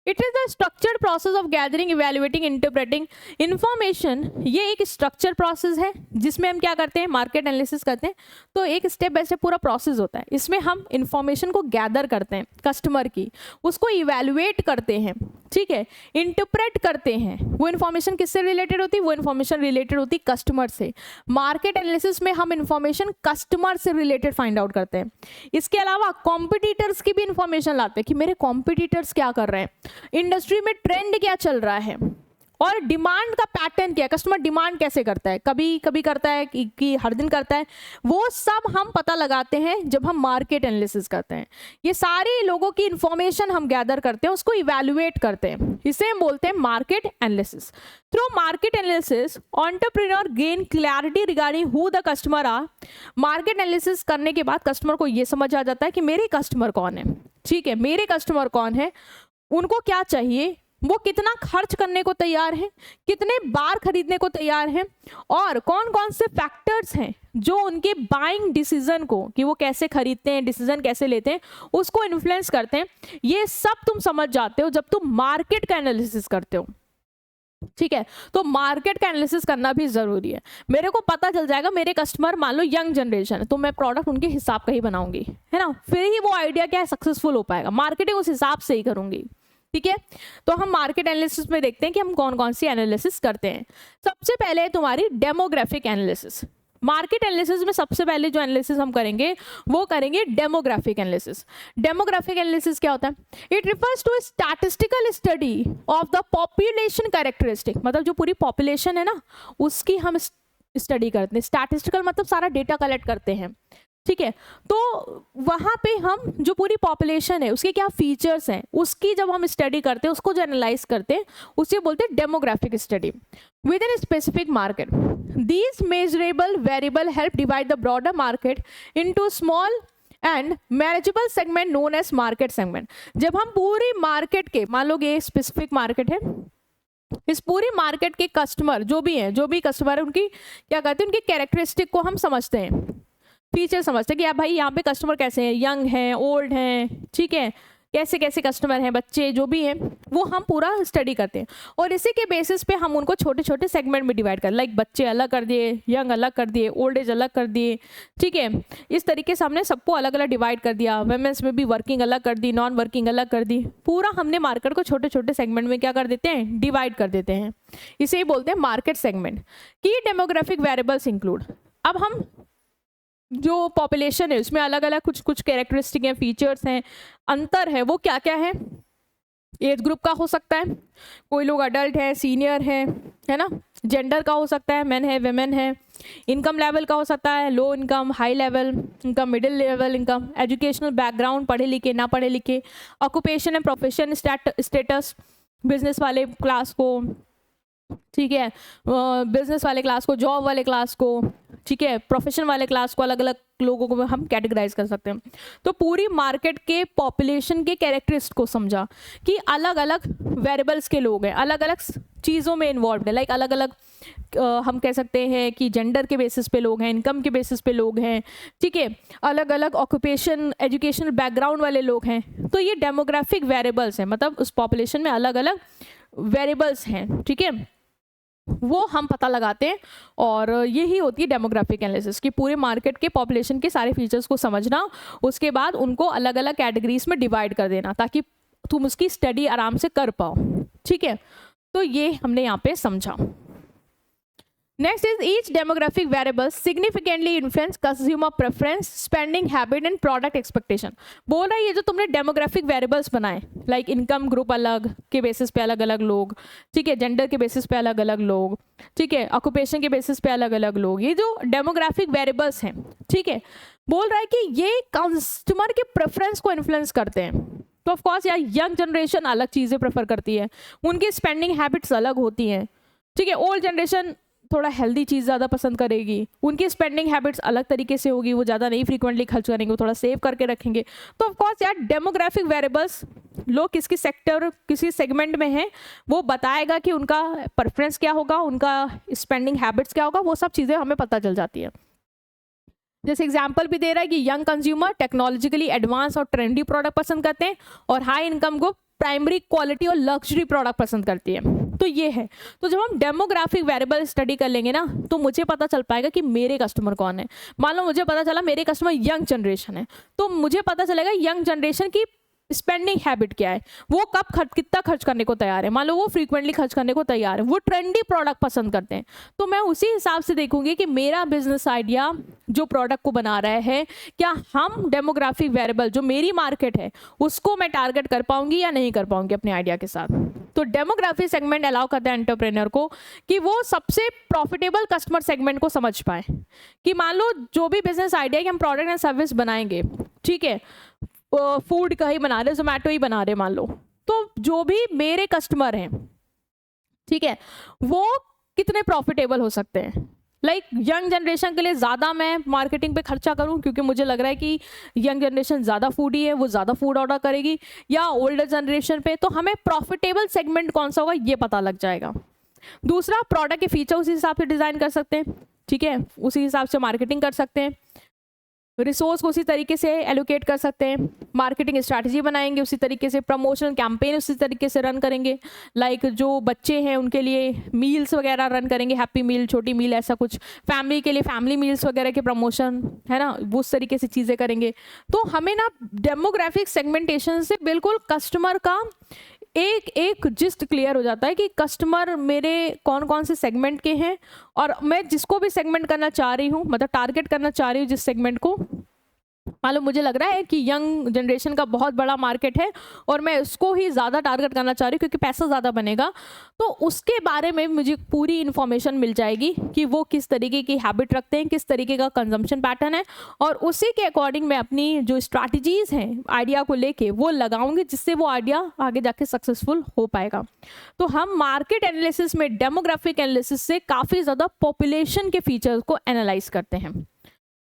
It is the structured process of gathering, evaluating, interpreting information. ये एक स्ट्रक्चर प्रोसेस है जिसमें हम क्या करते हैं, मार्केट एनालिसिस करते हैं। तो एक स्टेप बाय स्टेप पूरा प्रोसेस होता है, इसमें हम इंफॉर्मेशन को गैदर करते हैं कस्टमर की, उसको इवेल्युएट करते हैं, ठीक है, इंटरप्रेट करते हैं। वो इन्फॉर्मेशन किससे रिलेटेड होती है? वो इन्फॉर्मेशन रिलेटेड होती है कस्टमर से। मार्केट एनालिसिस में हम इन्फॉर्मेशन कस्टमर से रिलेटेड फाइंड आउट करते हैं। इसके अलावा कॉम्पिटिटर्स की भी इंफॉर्मेशन लाते हैं कि मेरे कॉम्पिटिटर्स क्या कर रहे हैं, इंडस्ट्री में ट्रेंड क्या चल रहा है, और डिमांड का पैटर्न क्या है, कस्टमर डिमांड कैसे करता है, कभी कभी करता है कि हर दिन करता है, वो सब हम पता लगाते हैं जब हम मार्केट एनालिसिस करते हैं। ये सारे लोगों की इंफॉर्मेशन हम गैदर करते हैं, उसको इवैल्यूएट करते हैं, इसे हम बोलते हैं market analysis. Through market analysis entrepreneur gain clarity regarding who the customer are. Market analysis करने के बाद कस्टमर को ये समझ आ जाता है कि मेरे कस्टमर कौन है, ठीक है, मेरे कस्टमर कौन है, उनको क्या चाहिए, वो कितना खर्च करने को तैयार है, कितने बार खरीदने को तैयार है, और कौन कौन से फैक्टर्स हैं जो उनके बाइंग डिसीजन को, कि वो कैसे खरीदते हैं, डिसीजन कैसे लेते हैं, उसको इन्फ्लुएंस करते हैं। ये सब तुम समझ जाते हो जब तुम मार्केट का एनालिसिस करते हो, ठीक है। तो मार्केट का एनालिसिस करना भी जरूरी है। मेरे को पता चल जाएगा मेरे कस्टमर मान लो यंग जनरेशन है, तो मैं प्रोडक्ट उनके हिसाब का ही बनाऊंगी, है ना, फिर ही वो आइडिया क्या है सक्सेसफुल हो पाएगा। मार्केटिंग उस हिसाब से ही करूंगी, ठीक है। तो हम मार्केट एनालिसिस में देखते हैं कि हम कौन कौन सी एनालिसिस करते हैं। सबसे पहले है तुम्हारी डेमोग्राफिक एनालिसिस। मार्केट एनालिसिस में सबसे पहले जो एनालिसिस हम करेंगे वो करेंगे डेमोग्राफिक एनालिसिस। डेमोग्राफिक एनालिसिस क्या होता है? It refers to statistical study of the population characteristic. मतलब जो पूरी पॉपुलेशन है ना, उसकी हम स्टडी करते हैं। स्टैटिस्टिकल मतलब सारा डेटा कलेक्ट करते हैं, ठीक है। तो वहाँ पे हम जो पूरी पॉपुलेशन है उसके क्या फीचर्स हैं, उसकी जब हम स्टडी करते हैं, उसको जो एनालाइज करते हैं, उसे बोलते हैं demographic study within specific market. These measurable variable help divide the broader market into small and manageable segment known as market segment. जब हम पूरी मार्केट के, मान लो ये स्पेसिफिक मार्केट है, इस पूरी मार्केट के कस्टमर जो भी हैं, जो भी कस्टमर है, उनकी क्या कहते हैं, उनकी कैरेक्टरिस्टिक को हम समझते हैं, फीचर समझते हैं कि आप भाई यहाँ पे कस्टमर कैसे हैं, यंग हैं, ओल्ड हैं, ठीक है, कैसे कैसे कस्टमर हैं, बच्चे जो भी हैं, वो हम पूरा स्टडी करते हैं। और इसी के बेसिस पे हम उनको छोटे छोटे सेगमेंट में डिवाइड कर, लाइक बच्चे अलग कर दिए, यंग अलग कर दिए, ओल्ड एज अलग कर दिए, ठीक है। इस तरीके से हमने सबको अलग अलग डिवाइड कर दिया। वुमेन्स में भी वर्किंग अलग कर दी, नॉन वर्किंग अलग कर दी। पूरा हमने मार्केट को छोटे छोटे सेगमेंट में क्या कर देते हैं, डिवाइड कर देते हैं। इसे ही बोलते हैं मार्केट सेगमेंट। की डेमोग्राफिक वेरिएबल्स इंक्लूड, अब हम जो पॉपुलेशन है उसमें अलग अलग कुछ कुछ कैरेक्टरिस्टिक हैं, फीचर्स हैं, अंतर है, वो क्या क्या है। एज ग्रुप का हो सकता है, कोई लोग अडल्ट है, सीनियर है ना, जेंडर का हो सकता है, मेन है, वेमेन है, इनकम लेवल का हो सकता है, low income, high level income, middle level income, educational background, पढ़े लिखे ना पढ़े लिखे, occupation and profession status, business वाले क्लास को, ठीक है, बिजनेस वाले क्लास को, जॉब वाले क्लास को, ठीक है, प्रोफेशन वाले क्लास को, अलग अलग लोगों को हम कैटेगराइज कर सकते हैं। तो पूरी मार्केट के पॉपुलेशन के कैरेक्टरिस्टिक को समझा कि अलग अलग वेरिएबल्स के लोग हैं, अलग अलग चीज़ों में इन्वॉल्व है, लाइक अलग अलग हम कह सकते हैं कि जेंडर के बेसिस पे लोग हैं, इनकम के बेसिस पे लोग हैं, ठीक है, अलग अलग ऑक्यूपेशन, एजुकेशनल बैकग्राउंड वाले लोग हैं। तो ये डेमोग्राफिक वेरिएबल्स हैं, मतलब उस पॉपुलेशन में अलग अलग वेरिएबल्स हैं, ठीक है। वो हम पता लगाते हैं। और यही होती है डेमोग्राफिक एनालिसिस कि पूरे मार्केट के पॉपुलेशन के सारे फीचर्स को समझना, उसके बाद उनको अलग अलग कैटेगरीज में डिवाइड कर देना ताकि तुम उसकी स्टडी आराम से कर पाओ। ठीक है, तो ये हमने यहाँ पे समझा। Next is each demographic variable significantly influence consumer preference, spending habit and product expectation. बोल रहा है ये जो तुमने डेमोग्राफिक वेरिएबल्स बनाए, लाइक इनकम ग्रुप अलग के बेसिस पे अलग अलग लोग, ठीक है, जेंडर के बेसिस पे अलग अलग लोग, ठीक है, ऑक्यूपेशन के बेसिस पे अलग अलग लोग, ये जो डेमोग्राफिक वेरिएबल्स हैं, ठीक है, बोल रहा है कि ये कस्टमर के प्रेफरेंस को इन्फ्लुएंस करते हैं। तो ऑफकोर्स यार यंग जनरेशन अलग चीज़ें प्रेफर करती है, उनकी स्पेंडिंग हैबिट्स अलग होती हैं, ठीक है। ओल्ड जनरेशन थोड़ा हेल्दी चीज़ ज़्यादा पसंद करेगी, उनकी स्पेंडिंग हैबिट्स अलग तरीके से होगी, वो ज़्यादा नहीं फ्रीक्वेंटली खर्च करेंगे, वो थोड़ा सेव करके रखेंगे। तो ऑफकोर्स यार डेमोग्राफिक वेरिएबल्स लोग किसकी सेक्टर किसी सेगमेंट में हैं वो बताएगा कि उनका प्रेफरेंस क्या होगा, उनका स्पेंडिंग हैबिट्स क्या होगा, वो सब चीज़ें हमें पता चल जाती है। जैसे एग्जाम्पल भी दे रहा है कि यंग कंज्यूमर टेक्नोलॉजिकली एडवांस और ट्रेंडी प्रोडक्ट पसंद करते हैं और हाई इनकम को प्राइमरी क्वालिटी और लग्जरी प्रोडक्ट पसंद करती है। तो ये है, तो जब हम डेमोग्राफिक वेरिएबल स्टडी कर लेंगे ना तो मुझे पता चल पाएगा कि मेरे कस्टमर कौन है। मान लो मुझे पता चला मेरे कस्टमर यंग जनरेशन है, तो मुझे पता चलेगा यंग जनरेशन की स्पेंडिंग हैबिट क्या है, वो कब कितना खर्च करने को तैयार है। मान लो वो फ्रीक्वेंटली खर्च करने को तैयार है, वो ट्रेंडी प्रोडक्ट पसंद करते हैं, तो मैं उसी हिसाब से देखूंगी कि मेरा बिजनेस आइडिया जो प्रोडक्ट को बना रहा है, क्या हम डेमोग्राफिक वेरिएबल जो मेरी मार्केट है उसको मैं टारगेट कर पाऊंगी या नहीं कर पाऊंगी अपने आइडिया के साथ। तो डेमोग्राफिक सेगमेंट अलाउ करता है एंटरप्रेन्योर को कि वो सबसे प्रॉफिटेबल कस्टमर सेगमेंट को समझ पाए। कि मान लो जो भी बिजनेस आइडिया कि हम प्रोडक्ट एंड सर्विस बनाएंगे, ठीक है, फूड का ही बना रहे, जोमेटो ही बना रहे मान लो, तो जो भी मेरे कस्टमर हैं, ठीक है, वो कितने प्रॉफिटेबल हो सकते हैं। लाइक यंग जनरेशन के लिए ज़्यादा मैं मार्केटिंग पे खर्चा करूं क्योंकि मुझे लग रहा है कि यंग जनरेशन ज़्यादा फूडी है, वो ज़्यादा फूड ऑर्डर करेगी, या ओल्डर जनरेशन पे, तो हमें प्रॉफिटेबल सेगमेंट कौन सा होगा ये पता लग जाएगा। दूसरा, प्रोडक्ट के फीचर उसी हिसाब से डिज़ाइन कर सकते हैं, ठीक है, उसी हिसाब से मार्केटिंग कर सकते हैं, रिसोर्स को उसी तरीके से एलोकेट कर सकते हैं, मार्केटिंग स्ट्रैटेजी बनाएंगे उसी तरीके से, प्रमोशन कैंपेन उसी तरीके से रन करेंगे। लाइक जो बच्चे हैं उनके लिए मील्स वगैरह रन करेंगे, हैप्पी मील, छोटी मील, ऐसा कुछ, फैमिली के लिए फैमिली मील्स वगैरह के प्रमोशन, है ना, वो उस तरीके से चीज़ें करेंगे। तो हमें ना डेमोग्राफिक सेगमेंटेशन से बिल्कुल कस्टमर का एक एक जिस्ट क्लियर हो जाता है कि कस्टमर मेरे कौन कौन से सेगमेंट के हैं, और मैं जिसको भी सेगमेंट करना चाह रही हूँ, मतलब टारगेट करना चाह रही हूँ जिस सेगमेंट को, मान लो मुझे लग रहा है कि यंग जनरेशन का बहुत बड़ा मार्केट है और मैं उसको ही ज़्यादा टारगेट करना चाह रही हूँ क्योंकि पैसा ज़्यादा बनेगा, तो उसके बारे में मुझे पूरी इन्फॉर्मेशन मिल जाएगी कि वो किस तरीके की हैबिट रखते हैं, किस तरीके का कंजम्पशन पैटर्न है, और उसी के अकॉर्डिंग मैं अपनी जो स्ट्रैटेजीज़ हैं आइडिया को लेके वो लगाऊंगी जिससे वो आइडिया आगे जाके सक्सेसफुल हो पाएगा। तो हम मार्केट एनालिसिस में डेमोग्राफिक एनालिसिस से काफ़ी ज़्यादा पॉपुलेशन के फीचर्स को एनालाइज करते हैं।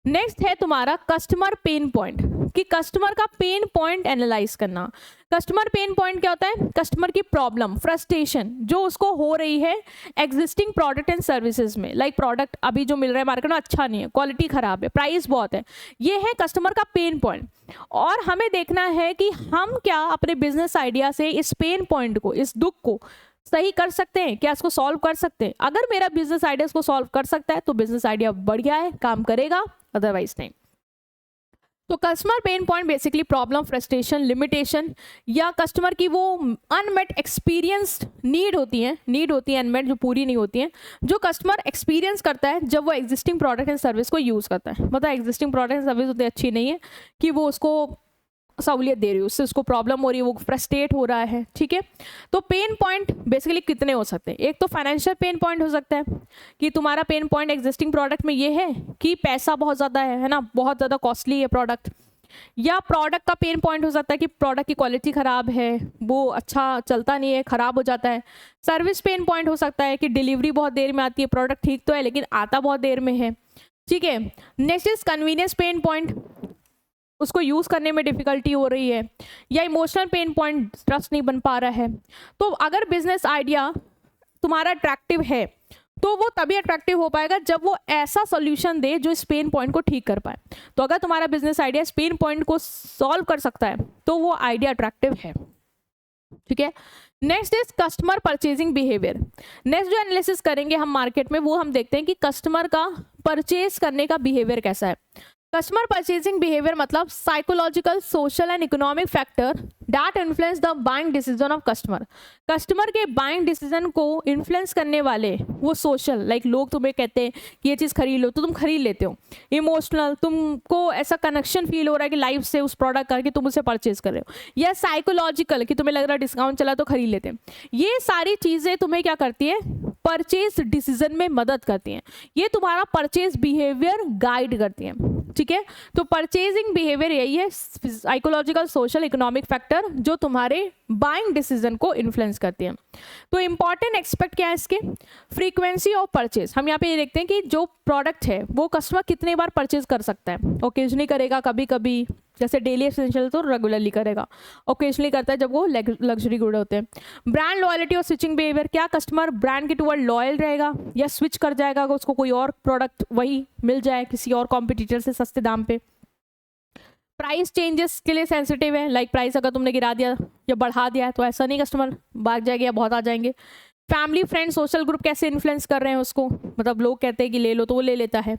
नेक्स्ट है तुम्हारा कस्टमर पेन पॉइंट, कि कस्टमर का पेन पॉइंट एनालाइज करना। कस्टमर पेन पॉइंट क्या होता है? कस्टमर की प्रॉब्लम, फ्रस्ट्रेशन जो उसको हो रही है एग्जिस्टिंग प्रोडक्ट एंड सर्विसेज में। लाइक प्रोडक्ट अभी जो मिल रहा है मार्केट में अच्छा नहीं है, क्वालिटी खराब है, प्राइस बहुत है, ये है कस्टमर का पेन पॉइंट। और हमें देखना है कि हम क्या अपने बिजनेस आइडिया से इस पेन पॉइंट को, इस दुख को सही कर सकते हैं, क्या इसको सॉल्व कर सकते हैं। अगर मेरा बिजनेस आइडिया इसको सॉल्व कर सकता है तो बिजनेस आइडिया बढ़िया है, काम करेगा, अदरवाइज नहीं। तो customer pain point basically problem, frustration, limitation, या कस्टमर की वो अनमेट एक्सपीरियंस्ड नीड होती है अनमेट, जो पूरी नहीं होती हैं, जो कस्टमर एक्सपीरियंस करता है जब वो एग्जिस्टिंग प्रोडक्ट एंड सर्विस को यूज़ करता है। मतलब एग्जिस्टिंग प्रोडक्ट एंड सर्विस उतनी अच्छी नहीं है कि वो उसको सहूलियत दे रही है, उससे उसको प्रॉब्लम हो रही है, वो फ्रस्ट्रेट हो रहा है, ठीक है। तो पेन पॉइंट बेसिकली कितने हो सकते हैं? एक तो फाइनेंशियल पेन पॉइंट हो सकता है कि तुम्हारा पेन पॉइंट एग्जिस्टिंग प्रोडक्ट में ये है कि पैसा बहुत ज़्यादा है ना, बहुत ज़्यादा कॉस्टली है प्रोडक्ट। या प्रोडक्ट का पेन पॉइंट हो सकता है कि प्रोडक्ट की क्वालिटी ख़राब है, वो अच्छा चलता नहीं है, ख़राब हो जाता है। सर्विस पेन पॉइंट हो सकता है कि डिलीवरी बहुत देर में आती है, प्रोडक्ट ठीक तो है लेकिन आता बहुत देर में है, ठीक है। Next is convenience pain point, उसको यूज़ करने में डिफ़िकल्टी हो रही है। या इमोशनल पेन पॉइंट, ट्रस्ट नहीं बन पा रहा है। तो अगर बिजनेस आइडिया तुम्हारा अट्रैक्टिव है तो वो तभी अट्रैक्टिव हो पाएगा जब वो ऐसा सॉल्यूशन दे जो इस पेन पॉइंट को ठीक कर पाए। तो अगर तुम्हारा बिजनेस आइडिया इस पेन पॉइंट को सॉल्व कर सकता है तो वो आइडिया अट्रैक्टिव है, ठीक है। Next is customer purchasing behaviour. Next जो एनालिसिस करेंगे हम मार्केट में, वो हम देखते हैं कि कस्टमर का परचेज करने का बिहेवियर कैसा है। कस्टमर परचेजिंग बिहेवियर मतलब psychological, social and economic factor that influence the buying decision of customer. Customer के बाइंग डिसीजन को इन्फ्लुएंस करने वाले वो सोशल, लाइक लोग तुम्हें कहते हैं कि ये चीज़ खरीद लो तो तुम खरीद लेते हो। इमोशनल, तुमको ऐसा कनेक्शन फील हो रहा है कि लाइफ से उस प्रोडक्ट करके तुम उसे परचेज कर रहे हो। या साइकोलॉजिकल कि तुम्हें लग रहा है डिस्काउंट चला तो खरीद लेते हैं। ये सारी चीज़ें तुम्हें क्या करती है, परचेज डिसीजन में मदद करती हैं। ये तुम्हारा परचेज बिहेवियर गाइड करती हैं। ठीक है, तो परचेजिंग बिहेवियर यही है, साइकोलॉजिकल, सोशल, इकोनॉमिक फैक्टर जो तुम्हारे बाइंग डिसीजन को इन्फ्लुएंस करती हैं। तो इंपॉर्टेंट एक्सपेक्ट क्या है इसके, फ्रीक्वेंसी ऑफ परचेज। हम यहाँ पे ये देखते हैं कि जो प्रोडक्ट है वो कस्टमर कितने बार परचेज कर सकता है। ओकेजनली करेगा, कभी कभी, जैसे डेली एसेंशियल तो रेगुलरली करेगा। ओकेजनली करता है जब वो लग्जरी गुड होते हैं। ब्रांड लॉयल्टी और स्विचिंग बिहेवियर, क्या कस्टमर ब्रांड के टुवर्ड लॉयल रहेगा या स्विच कर जाएगा अगर उसको कोई और प्रोडक्ट वही मिल जाए किसी और कॉम्पिटिटर से सस्ते दाम पे। प्राइस चेंजेस के लिए सेंसिटिव है, लाइक प्राइस अगर तुमने गिरा दिया या बढ़ा दिया तो ऐसा नहीं कस्टमर भाग जाएंगे या बहुत आ जाएंगे। फैमिली, फ्रेंड, सोशल ग्रुप कैसे इन्फ्लुएंस कर रहे हैं उसको, मतलब लोग कहते हैं कि ले लो तो वो ले लेता है।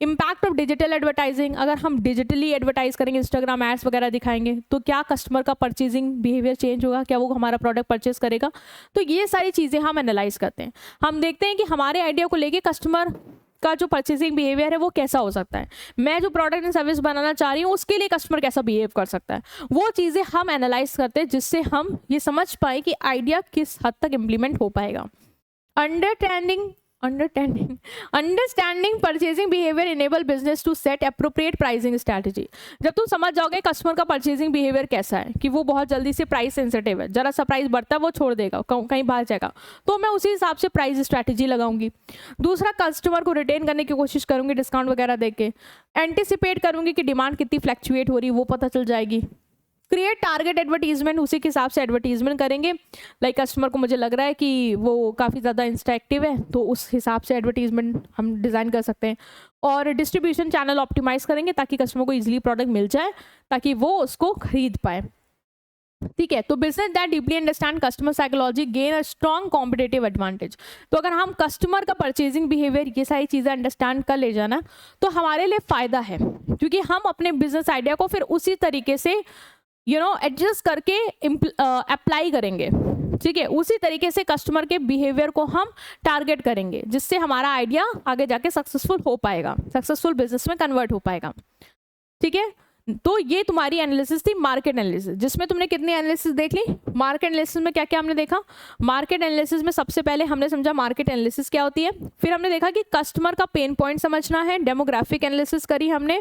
इम्पैक्ट ऑफ डिजिटल एडवर्टाइजिंग, अगर हम डिजिटली एडवर्टाइज करेंगे, इंस्टाग्राम एड्स वगैरह दिखाएंगे तो क्या कस्टमर का परचेजिंग बिहेवियर चेंज होगा, क्या वो हमारा प्रोडक्ट परचेज करेगा। तो ये सारी चीज़ें हम एनालाइज करते हैं। हम देखते हैं कि हमारे आइडिया को लेके कस्टमर का जो परचेजिंग बिहेवियर है वो कैसा हो सकता है। मैं जो प्रोडक्ट एंड सर्विस बनाना चाह रही हूँ उसके लिए कस्टमर कैसा बिहेव कर सकता है, वो चीज़ें हम एनालाइज करते हैं जिससे हम ये समझ पाए कि आइडिया किस हद तक इम्प्लीमेंट हो पाएगा। Understanding purchasing behaviour enable business to set appropriate pricing strategy. जब तुम समझ जाओगे कस्टमर का परचेजिंग बिहेवियर कैसा है, कि वो बहुत जल्दी से प्राइस सेंसिटिव है, जरा सा प्राइस बढ़ता है वो छोड़ देगा, कहीं बाहर जाएगा, तो मैं उसी हिसाब से प्राइस स्ट्रैटेजी लगाऊंगी। दूसरा, कस्टमर को रिटेन करने की कोशिश करूंगी डिस्काउंट वगैरह दे के। एंटिसिपेट करूंगी कि डिमांड कितनी फ्लैक्चुएट हो रही है वो पता चल जाएगी। क्रिएट टारगेट एडवर्टीजमेंट, उसी के हिसाब से एडवर्टीजमेंट करेंगे। लाइक कस्टमर को मुझे लग रहा है कि वो काफ़ी ज़्यादा इंस्टा एक्टिव है तो उस हिसाब से एडवर्टीजमेंट हम डिज़ाइन कर सकते हैं। और डिस्ट्रीब्यूशन चैनल ऑप्टिमाइज करेंगे ताकि कस्टमर को इजीली प्रोडक्ट मिल जाए ताकि वो उसको खरीद पाए। ठीक है, तो business that deeply understand customer psychology gain a strong competitive advantage. तो अगर हम कस्टमर का परचेजिंग बिहेवियर ये सारी चीज़ें अंडरस्टैंड कर ले जाना तो हमारे लिए फ़ायदा है, क्योंकि हम अपने बिजनेस आइडिया को फिर उसी तरीके से एडजस्ट करके अप्लाई करेंगे। ठीक है, उसी तरीके से कस्टमर के बिहेवियर को हम टारगेट करेंगे जिससे हमारा आइडिया आगे जाके सक्सेसफुल हो पाएगा, सक्सेसफुल बिजनेस में कन्वर्ट हो पाएगा। ठीक है, तो ये तुम्हारी एनालिसिस थी मार्केट एनालिसिस, जिसमें तुमने कितनी एनालिसिस देख ली। मार्केट एनालिसिस में क्या क्या हमने देखा, मार्केट एनालिसिस में सबसे पहले हमने समझा मार्केट एनालिसिस क्या होती है। फिर हमने देखा कि कस्टमर का पेन पॉइंट समझना है, डेमोग्राफिक एनालिसिस करी हमने,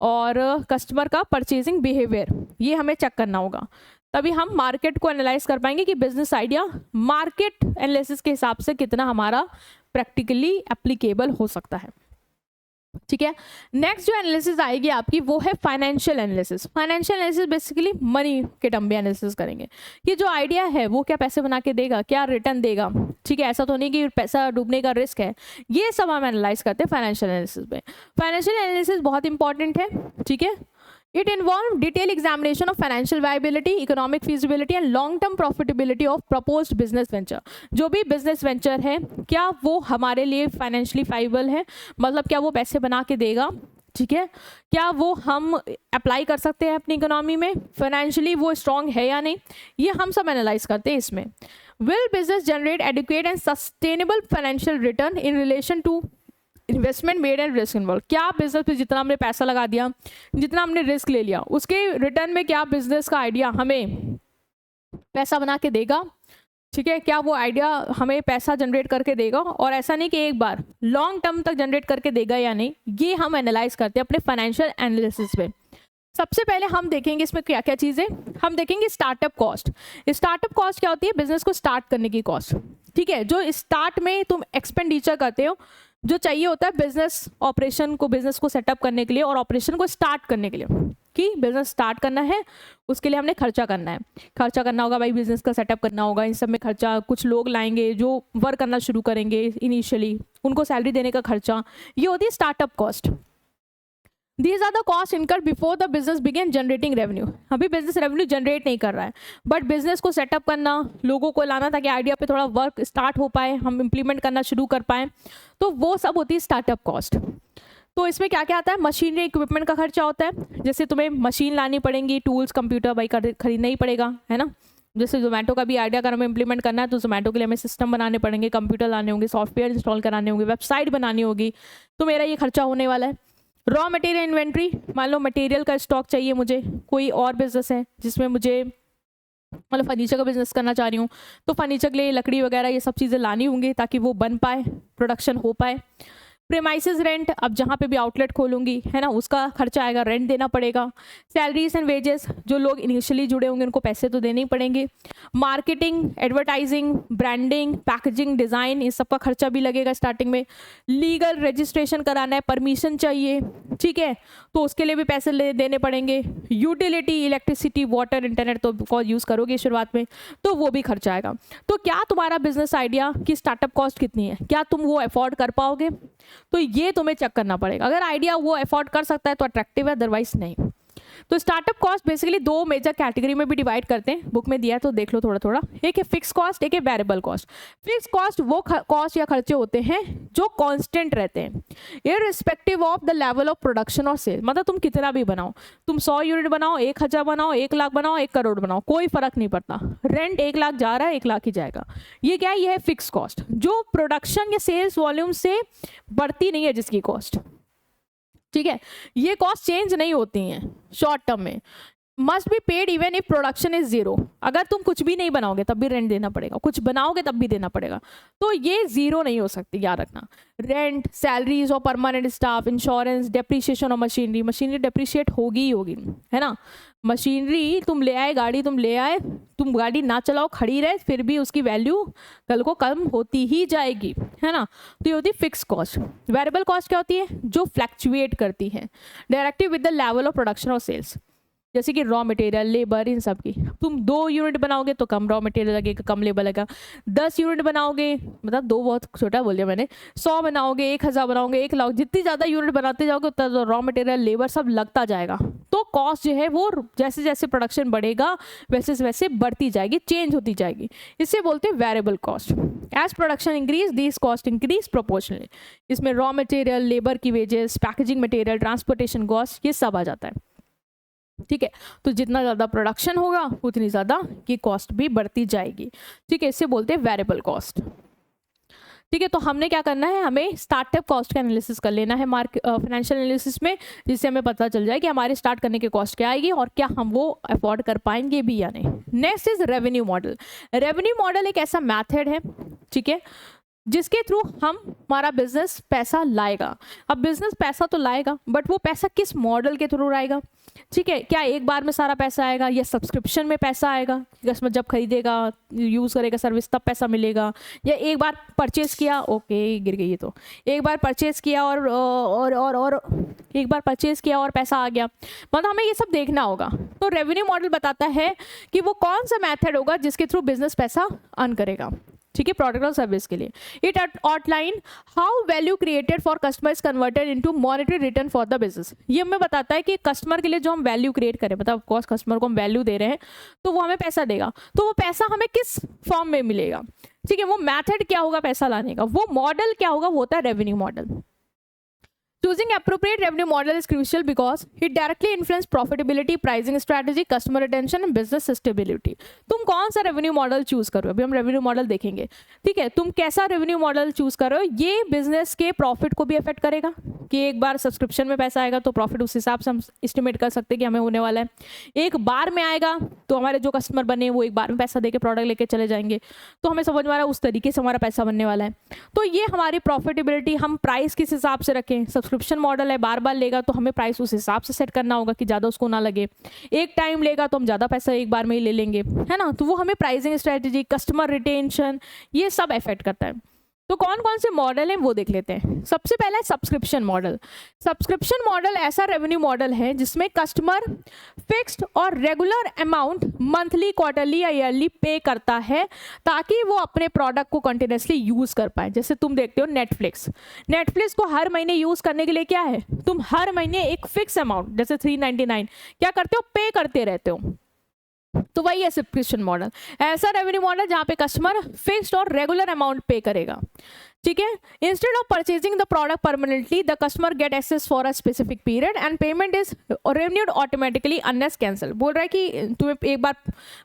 और कस्टमर का परचेजिंग बिहेवियर ये हमें चेक करना होगा, तभी हम मार्केट को एनालाइज कर पाएंगे कि बिजनेस आइडिया मार्केट एनालिसिस के हिसाब से कितना हमारा प्रैक्टिकली एप्लीकेबल हो सकता है। ठीक है, नेक्स्ट जो एनालिसिस आएगी आपकी वो है financial analysis. Financial analysis basically money के टर्म में एनालिसिस करेंगे कि जो आइडिया है वो क्या पैसे बना के देगा, क्या रिटर्न देगा। ठीक है, ऐसा तो नहीं कि पैसा डूबने का रिस्क है, ये सब हम एनालाइज करते हैं फाइनेंशियल एनालिसिस में। फाइनेंशियल एनालिसिस बहुत इंपॉर्टेंट है। ठीक है, It involved detailed examination of financial viability, economic feasibility and long-term profitability of proposed business venture. जो भी business venture है क्या वो हमारे लिए financially viable है, मतलब क्या वो पैसे बना के देगा। ठीक है, क्या वो हम अप्लाई कर सकते हैं अपनी इकोनॉमी में, फाइनेंशियली वो स्ट्रॉन्ग है या नहीं, ये हम सब एनालाइज करते हैं इसमें। Will business generate adequate and sustainable financial return in relation to investment made and risk involve. क्या बिजनेस पे जितना हमने पैसा लगा दिया, जितना हमने रिस्क ले लिया, उसके रिटर्न में क्या बिजनेस का आइडिया हमें पैसा बना के देगा। ठीक है, क्या वो आइडिया हमें पैसा जनरेट करके देगा, और ऐसा नहीं कि एक बार लॉन्ग टर्म तक जनरेट करके देगा या नहीं, ये हम एनालाइज करते हैं अपने फाइनेंशियल एनालिसिस में। सबसे पहले हम देखेंगे इसमें क्या क्या चीज़ें, हम देखेंगे स्टार्टअप कॉस्ट। स्टार्टअप कॉस्ट क्या होती है, बिजनेस को स्टार्ट करने की कॉस्ट। ठीक है, जो स्टार्ट में तुम एक्सपेंडिचर करते हो, जो चाहिए होता है बिजनेस ऑपरेशन को, बिजनेस को सेटअप करने के लिए और ऑपरेशन को स्टार्ट करने के लिए, कि बिजनेस स्टार्ट करना है उसके लिए हमने खर्चा करना है, खर्चा करना होगा भाई, बिजनेस का सेटअप करना होगा, इन सब में खर्चा, कुछ लोग लाएंगे जो वर्क करना शुरू करेंगे इनिशियली, उनको सैलरी देने का खर्चा, ये होती है startup cost. These are the cost incurred before the business begin generating revenue. अभी बिजनेस रेवेन्यू जनरेट नहीं कर रहा है, बट बिजनेस को सेटअप करना, लोगों को लाना ताकि आइडिया पे थोड़ा वर्क स्टार्ट हो पाए, हम इंप्लीमेंट करना शुरू कर पाए, तो वो सब होती है स्टार्टअप कॉस्ट। तो इसमें क्या क्या आता है, मशीनरी इक्विपमेंट का खर्चा होता है, जैसे तुम्हें मशीन लानी पड़ेंगी, टूल्स कंप्यूटर भाई खरीदना ही पड़ेगा, है ना। जैसे जोमेटो का भी आइडिया अगर हमें इंप्लीमेंट करना है तो जोमेटो के लिए हमें सिस्टम बनाने पड़ेंगे, कंप्यूटर लाने होंगे, सॉफ्टवेयर इंस्टॉल कराने होंगे, वेबसाइट बनानी होगी, तो मेरा ये खर्चा होने वाला है। रॉ मटेरियल इन्वेंट्री, मान लो मटेरियल का स्टॉक चाहिए मुझे, कोई और बिजनेस है जिसमें मुझे मतलब फर्नीचर का बिजनेस करना चाह रही हूँ, तो फर्नीचर के लिए लकड़ी वगैरह ये सब चीज़ें लानी होंगी ताकि वो बन पाए, प्रोडक्शन हो पाए। प्रेमाइसेस रेंट, अब जहाँ पे भी आउटलेट खोलूंगी, है ना, उसका खर्चा आएगा, रेंट देना पड़ेगा। सैलरीज एंड वेजेस, जो लोग इनिशियली जुड़े होंगे उनको पैसे तो देने ही पड़ेंगे। Marketing, advertising, branding, packaging, design, इस सब का खर्चा भी लगेगा स्टार्टिंग में। लीगल रजिस्ट्रेशन कराना है, परमिशन चाहिए, ठीक है, तो उसके लिए भी पैसे देने पड़ेंगे। यूटिलिटी, इलेक्ट्रिसिटी, वाटर, इंटरनेट तो यूज़ करोगे शुरुआत में, तो वो भी खर्चा आएगा। तो क्या तुम्हारा बिजनेस आइडिया की स्टार्टअप कॉस्ट कितनी है, क्या तुम वो अफोर्ड कर पाओगे, तो ये तुम्हें चेक करना पड़ेगा। अगर आइडिया वो अफोर्ड कर सकता है तो अट्रैक्टिव है, अदरवाइज नहीं। तो स्टार्टअप कॉस्ट बेसिकली दो मेजर कैटेगरी में भी डिवाइड करते हैं, बुक में दिया है तो देख लो थोड़ा थोड़ा। एक है फिक्स कॉस्ट, एक है वेरिएबल कॉस्ट। फिक्स कॉस्ट वो कॉस्ट या खर्चे होते हैं जो कांस्टेंट रहते हैं, irrespective of the level of production और सेल। मतलब तुम कितना भी बनाओ, तुम 100 यूनिट बनाओ, 1000 बनाओ, 1 लाख बनाओ, 1 करोड़ बनाओ, कोई फर्क नहीं पड़ता, रेंट 1 लाख जा रहा है 1 लाख ही जाएगा। ये क्या है, ये है फिक्स कॉस्ट, जो प्रोडक्शन या सेल्स वॉल्यूम से बढ़ती नहीं है जिसकी कॉस्ट, ठीक है। ये कॉस्ट चेंज नहीं होती हैं शॉर्ट टर्म में। Must be paid even if production is zero. अगर तुम कुछ भी नहीं बनाओगे तब भी रेंट देना पड़ेगा, कुछ बनाओगे तब भी देना पड़ेगा, तो ये जीरो नहीं हो सकती, याद रखना। रेंट, सैलरीज और परमानेंट स्टाफ, इंश्योरेंस, डेप्रिसिएशन और मशीनरी, मशीनरी डेप्रिशिएट होगी ही होगी, है ना। मशीनरी तुम ले आए, गाड़ी तुम ले आए, तुम गाड़ी ना चलाओ, खड़ी रहे, फिर भी उसकी वैल्यू कल को कम होती ही जाएगी, है ना। तो ये होती है फिक्स कॉस्ट। वेरिएबल कॉस्ट क्या होती है, जो फ्लैक्चुएट करती है directly with the level of production और सेल्स, जैसे कि रॉ मटेरियल, लेबर, इन सब की। तुम 2 यूनिट बनाओगे तो कम रॉ मटेरियल लगेगा, कम लेबर लगेगा। 10 यूनिट बनाओगे, मतलब 2 बहुत छोटा बोल दिया मैंने, 100 बनाओगे, 1000 बनाओगे, 1 लाख, जितनी ज़्यादा यूनिट बनाते जाओगे उतना रॉ मटेरियल, लेबर सब लगता जाएगा। तो कॉस्ट जो है वो जैसे जैसे प्रोडक्शन बढ़ेगा वैसे वैसे बढ़ती जाएगी, चेंज होती जाएगी। इससे बोलते हैं variable cost. As production increase this cost increase proportionally. इसमें रॉ मटेरियल, लेबर की wages, packaging material, transportation cost, ये सब आ जाता है, ठीक है। तो जितना ज़्यादा प्रोडक्शन होगा उतनी ज़्यादा की कॉस्ट भी बढ़ती जाएगी, ठीक है। इससे बोलते हैं वेरिएबल कॉस्ट, ठीक है। तो हमने क्या करना है, हमें स्टार्टअप कॉस्ट का एनालिसिस कर लेना है फाइनेंशियल एनालिसिस में, जिससे हमें पता चल जाए कि हमारे स्टार्ट करने की कॉस्ट क्या आएगी और क्या हम वो अफोर्ड कर पाएंगे भी या नहीं। Next is revenue model. Revenue model एक ऐसा मैथड है, ठीक है, जिसके थ्रू हमारा बिजनेस पैसा लाएगा। अब बिजनेस पैसा तो लाएगा, बट वो पैसा किस मॉडल के थ्रू आएगा, ठीक है। क्या एक बार में सारा पैसा आएगा, या सब्सक्रिप्शन में पैसा आएगा, कस्टमर जब खरीदेगा, यूज़ करेगा सर्विस तब पैसा मिलेगा, या एक बार परचेज किया, ओके गिर गई, तो एक बार परचेज किया और एक बार परचेज किया और पैसा आ गया, मतलब हमें ये सब देखना होगा। तो रेवेन्यू मॉडल बताता है कि वो कौन सा मैथड होगा जिसके थ्रू बिजनेस पैसा अर्न करेगा, ठीक है, प्रोडक्ट और सर्विस के लिए। It outline how value created for customer is converted into monetary return for the business. ये हमें बताता है कि कस्टमर के लिए जो हम वैल्यू क्रिएट करें, मतलब ऑफ कोर्स कस्टमर को हम वैल्यू दे रहे हैं तो वो हमें पैसा देगा, तो वो पैसा हमें किस फॉर्म में मिलेगा, ठीक है। वो मैथड क्या होगा पैसा लाने का, वो मॉडल क्या होगा, वो होता है revenue model. Choosing appropriate revenue model is crucial because it directly influences profitability, pricing strategy, customer retention and business sustainability. तुम कौन सा रेवेन्यू मॉडल चूज करो, अभी हम रेवेन्यू मॉडल देखेंगे, ठीक है। तुम कैसा रेवेन्यू मॉडल चूज करो, ये बिजनेस के प्रॉफिट को भी अफेक्ट करेगा कि एक बार सब्सक्रिप्शन में पैसा आएगा तो प्रॉफिट उस हिसाब से हम एस्टिमेट कर सकते हैं कि हमें होने वाला है। एक बार में आएगा तो हमारे जो कस्टमर बने वो एक बार में पैसा देके प्रोडक्ट लेके चले जाएंगे, तो हमें समझ में आ रहा है उस तरीके से हमारा पैसा बनने वाला है। तो ये हमारी प्रॉफिटेबिलिटी, हम प्राइस किस हिसाब से रखें, सब्सक्रिप्शन मॉडल है, बार बार लेगा तो हमें प्राइस उस हिसाब से सेट करना होगा कि ज़्यादा उसको ना लगे। एक टाइम लेगा तो हम ज़्यादा पैसा एक बार में ही ले लेंगे, है ना। तो वो हमें प्राइसिंग स्ट्रेटजी, कस्टमर रिटेंशन, ये सब अफेक्ट करता है। तो कौन कौन से मॉडल हैं वो देख लेते हैं। सबसे पहला है सब्सक्रिप्शन मॉडल। सब्सक्रिप्शन मॉडल ऐसा रेवेन्यू मॉडल है जिसमें कस्टमर फिक्स्ड और रेगुलर अमाउंट मंथली, क्वार्टरली या ईयरली पे करता है ताकि वो अपने प्रोडक्ट को कंटिन्यूसली यूज कर पाए। जैसे तुम देखते हो नेटफ्लिक्स को हर महीने यूज करने के लिए क्या है, तुम हर महीने एक फिक्स अमाउंट जैसे 399 क्या करते हो, पे करते रहते हो। तो वही है सब्सक्रिप्शन मॉडल, ऐसा रेवेन्यू मॉडल जहां पे कस्टमर फिक्स्ड और रेगुलर अमाउंट पे करेगा। ठीक है, instead of purchasing the product permanently the customer get access for a specific period and payment is renewed automatically unless cancel. बोल रहा है कि तुम्हें एक बार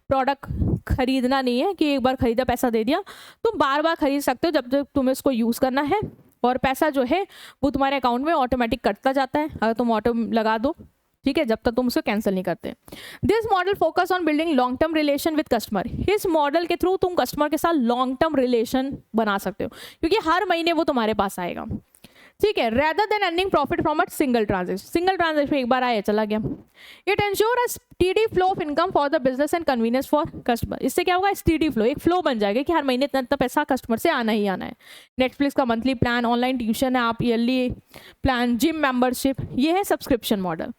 प्रोडक्ट खरीदना नहीं है कि एक बार खरीदा पैसा दे दिया, तुम बार बार खरीद सकते हो जब तक तुम्हें इसको यूज करना है, और पैसा जो है वो तुम्हारे अकाउंट में ऑटोमेटिक कटता जाता है अगर तुम ऑटो लगा दो। ठीक है, जब तक तुम उसको कैंसिल नहीं करते। This model focus on building long term relation with customer. इस मॉडल के थ्रू तुम कस्टमर के साथ लॉन्ग टर्म रिलेशन बना सकते हो क्योंकि हर महीने वो तुम्हारे पास आएगा। ठीक है, rather than earning profit from a single transaction एक बार आया चला गया। It ensure a steady flow of income for the business and convenience for customer. इससे क्या होगा, स्टेडी फ्लो, एक फ्लो बन जाएगा कि हर महीने इतना इतना पैसा कस्टमर से आना ही आना है। नेटफ्लिक्स का मंथली प्लान, ऑनलाइन ट्यूशन है आप, ईयरली प्लान, जिम मेंबरशिप, ये है सब्सक्रिप्शन मॉडल।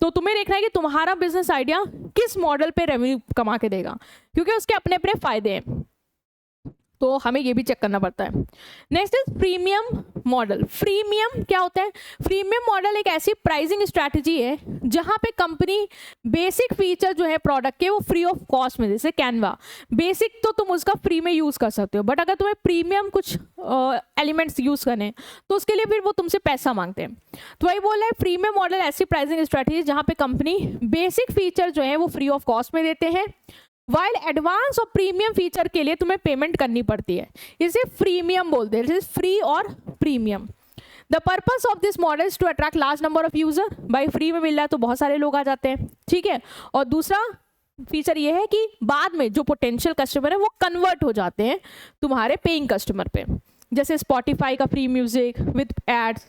तो तुम्हें देखना है कि तुम्हारा बिजनेस आइडिया किस मॉडल पे रेवेन्यू कमा के देगा, क्योंकि उसके अपने अपने फायदे हैं, तो हमें ये भी चेक करना पड़ता है। Next is premium model. Premium क्या होता है, प्रीमियम मॉडल एक ऐसी प्राइसिंग स्ट्रैटेजी है जहां पे कंपनी बेसिक फीचर जो है प्रोडक्ट के वो फ्री ऑफ कॉस्ट में, जैसे कैनवा बेसिक तो तुम उसका फ्री में यूज कर सकते हो, बट अगर तुम्हें प्रीमियम कुछ एलिमेंट्स यूज करने तो उसके लिए फिर वो तुमसे पैसा मांगते हैं। तो वही बोल रहा है प्रीमियम मॉडल ऐसी प्राइसिंग स्ट्रैटेजी जहां पे कंपनी बेसिक फीचर जो है वो फ्री ऑफ कॉस्ट में देते हैं, वाइल एडवांस और प्रीमियम फीचर के लिए तुम्हें पेमेंट करनी पड़ती है। इसे फ्रीमियम बोलते हैं, फ्री और premium. The purpose of this model is to attract large number of user. भाई फ्री में मिल रहा है तो बहुत सारे लोग आ जाते हैं। ठीक है, और दूसरा फीचर ये है कि बाद में जो पोटेंशियल कस्टमर है वो कन्वर्ट हो जाते हैं तुम्हारे पेइंग कस्टमर पे, जैसे स्पॉटिफाई का free music with ads,